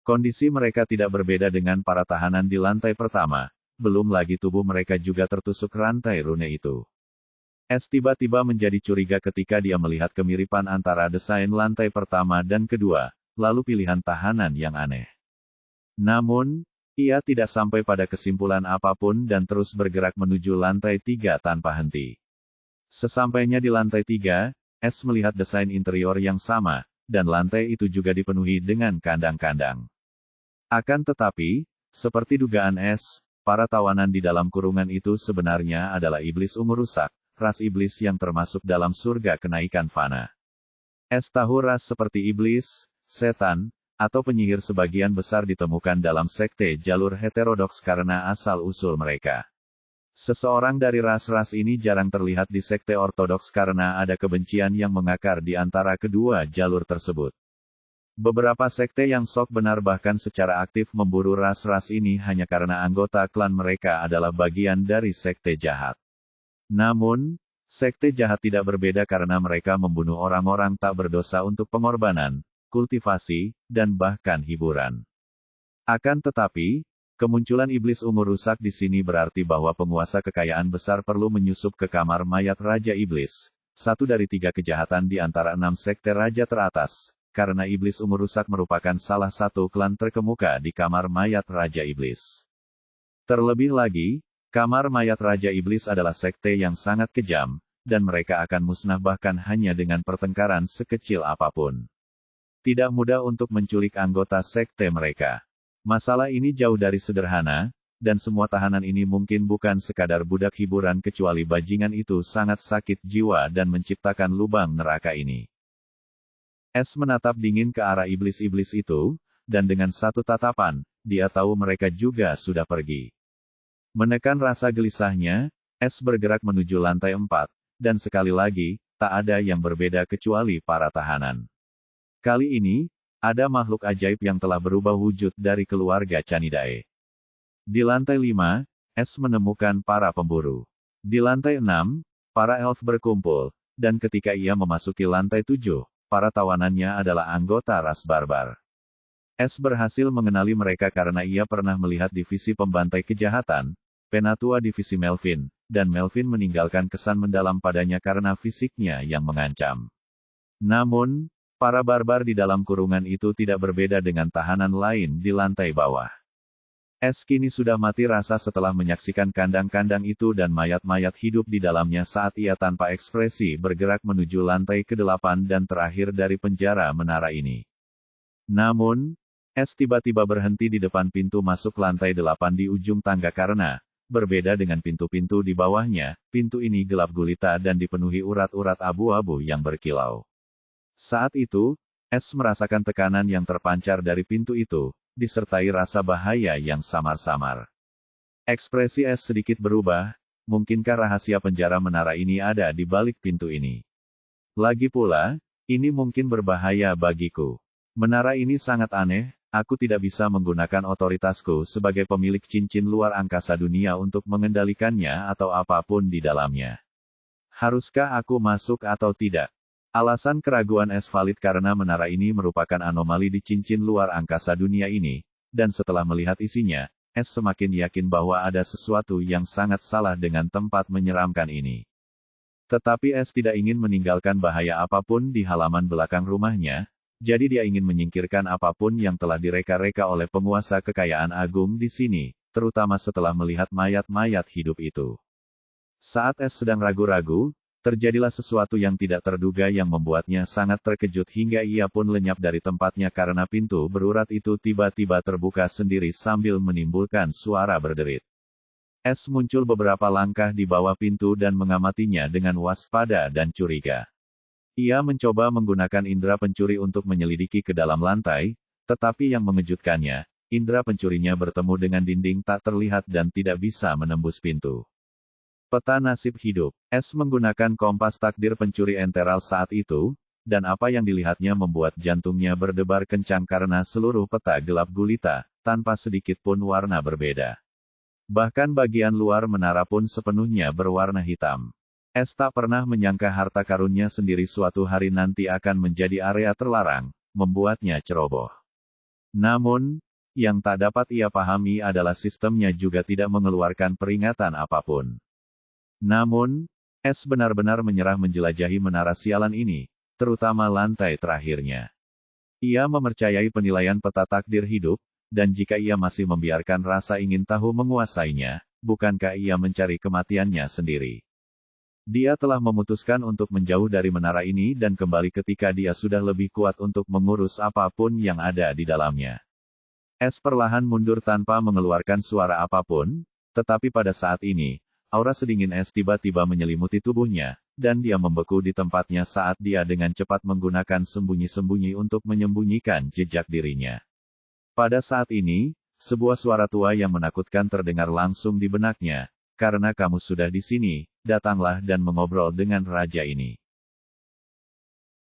[SPEAKER 1] Kondisi mereka tidak berbeda dengan para tahanan di lantai pertama, belum lagi tubuh mereka juga tertusuk rantai rune itu. Es tiba-tiba menjadi curiga ketika dia melihat kemiripan antara desain lantai pertama dan kedua, lalu pilihan tahanan yang aneh. Namun, ia tidak sampai pada kesimpulan apapun dan terus bergerak menuju lantai 3 tanpa henti. Sesampainya di lantai 3, Es melihat desain interior yang sama, dan lantai itu juga dipenuhi dengan kandang-kandang. Akan tetapi, seperti dugaan Es, para tawanan di dalam kurungan itu sebenarnya adalah iblis ungu rusak, ras iblis yang termasuk dalam surga kenaikan fana. Es tahu ras seperti iblis, setan, atau penyihir sebagian besar ditemukan dalam sekte jalur heterodoks karena asal-usul mereka. Seseorang dari ras-ras ini jarang terlihat di sekte ortodoks karena ada kebencian yang mengakar di antara kedua jalur tersebut. Beberapa sekte yang sok benar bahkan secara aktif memburu ras-ras ini hanya karena anggota klan mereka adalah bagian dari sekte jahat. Namun, sekte jahat tidak berbeda karena mereka membunuh orang-orang tak berdosa untuk pengorbanan, kultivasi, dan bahkan hiburan. Akan tetapi, kemunculan iblis ungu rusak di sini berarti bahwa penguasa kekayaan besar perlu menyusup ke kamar mayat Raja Iblis, satu dari 3 kejahatan di antara 6 sekte raja teratas, karena iblis ungu rusak merupakan salah satu klan terkemuka di kamar mayat Raja Iblis. Terlebih lagi, kamar mayat Raja Iblis adalah sekte yang sangat kejam, dan mereka akan musnah bahkan hanya dengan pertengkaran sekecil apapun. Tidak mudah untuk menculik anggota sekte mereka. Masalah ini jauh dari sederhana, dan semua tahanan ini mungkin bukan sekadar budak hiburan kecuali bajingan itu sangat sakit jiwa dan menciptakan lubang neraka ini. Es menatap dingin ke arah iblis-iblis itu, dan dengan satu tatapan, dia tahu mereka juga sudah pergi. Menekan rasa gelisahnya, Es bergerak menuju lantai 4, dan sekali lagi, tak ada yang berbeda kecuali para tahanan. Kali ini, ada makhluk ajaib yang telah berubah wujud dari keluarga Canidae. Di lantai 5, Es menemukan para pemburu. Di lantai 6, para elf berkumpul, dan ketika ia memasuki lantai 7, para tawanannya adalah anggota ras barbar. Es berhasil mengenali mereka karena ia pernah melihat divisi pembantai kejahatan, penatua divisi Melvin, dan Melvin meninggalkan kesan mendalam padanya karena fisiknya yang mengancam. Namun, para barbar di dalam kurungan itu tidak berbeda dengan tahanan lain di lantai bawah. Es kini sudah mati rasa setelah menyaksikan kandang-kandang itu dan mayat-mayat hidup di dalamnya saat ia tanpa ekspresi bergerak menuju lantai ke-8 dan terakhir dari penjara menara ini. Namun, Es tiba-tiba berhenti di depan pintu masuk lantai 8 di ujung tangga karena, berbeda dengan pintu-pintu di bawahnya, pintu ini gelap gulita dan dipenuhi urat-urat abu-abu yang berkilau. Saat itu, Es merasakan tekanan yang terpancar dari pintu itu, disertai rasa bahaya yang samar-samar. Ekspresi Es sedikit berubah, mungkinkah rahasia penjara menara ini ada di balik pintu ini? Lagi pula, ini mungkin berbahaya bagiku. Menara ini sangat aneh, aku tidak bisa menggunakan otoritasku sebagai pemilik cincin luar angkasa dunia untuk mengendalikannya atau apapun di dalamnya. Haruskah aku masuk atau tidak? Alasan keraguan Es valid karena menara ini merupakan anomali di cincin luar angkasa dunia ini, dan setelah melihat isinya, Es semakin yakin bahwa ada sesuatu yang sangat salah dengan tempat menyeramkan ini. Tetapi Es tidak ingin meninggalkan bahaya apapun di halaman belakang rumahnya, jadi dia ingin menyingkirkan apapun yang telah direka-reka oleh penguasa kekayaan agung di sini, terutama setelah melihat mayat-mayat hidup itu. Saat Es sedang ragu-ragu, terjadilah sesuatu yang tidak terduga yang membuatnya sangat terkejut hingga ia pun lenyap dari tempatnya karena pintu berurat itu tiba-tiba terbuka sendiri sambil menimbulkan suara berderit. Es muncul beberapa langkah di bawah pintu dan mengamatinya dengan waspada dan curiga. Ia mencoba menggunakan indera pencuri untuk menyelidiki ke dalam lantai, tetapi yang mengejutkannya, indera pencurinya bertemu dengan dinding tak terlihat dan tidak bisa menembus pintu. Peta nasib hidup. S menggunakan kompas takdir pencuri enteral saat itu, dan apa yang dilihatnya membuat jantungnya berdebar kencang karena seluruh peta gelap gulita, tanpa sedikit pun warna berbeda. Bahkan bagian luar menara pun sepenuhnya berwarna hitam. S tak pernah menyangka harta karunnya sendiri suatu hari nanti akan menjadi area terlarang, membuatnya ceroboh. Namun, yang tak dapat ia pahami adalah sistemnya juga tidak mengeluarkan peringatan apapun. Namun, S benar-benar menyerah menjelajahi menara sialan ini, terutama lantai terakhirnya. Ia mempercayai penilaian peta takdir hidup, dan jika ia masih membiarkan rasa ingin tahu menguasainya, bukankah ia mencari kematiannya sendiri? Dia telah memutuskan untuk menjauh dari menara ini dan kembali ketika dia sudah lebih kuat untuk mengurus apapun yang ada di dalamnya. S perlahan mundur tanpa mengeluarkan suara apapun, tetapi pada saat ini, aura sedingin es tiba-tiba menyelimuti tubuhnya, dan dia membeku di tempatnya saat dia dengan cepat menggunakan sembunyi-sembunyi untuk menyembunyikan jejak dirinya. Pada saat ini, sebuah suara tua yang menakutkan terdengar langsung di benaknya, "Karena kamu sudah di sini, datanglah dan mengobrol dengan raja ini."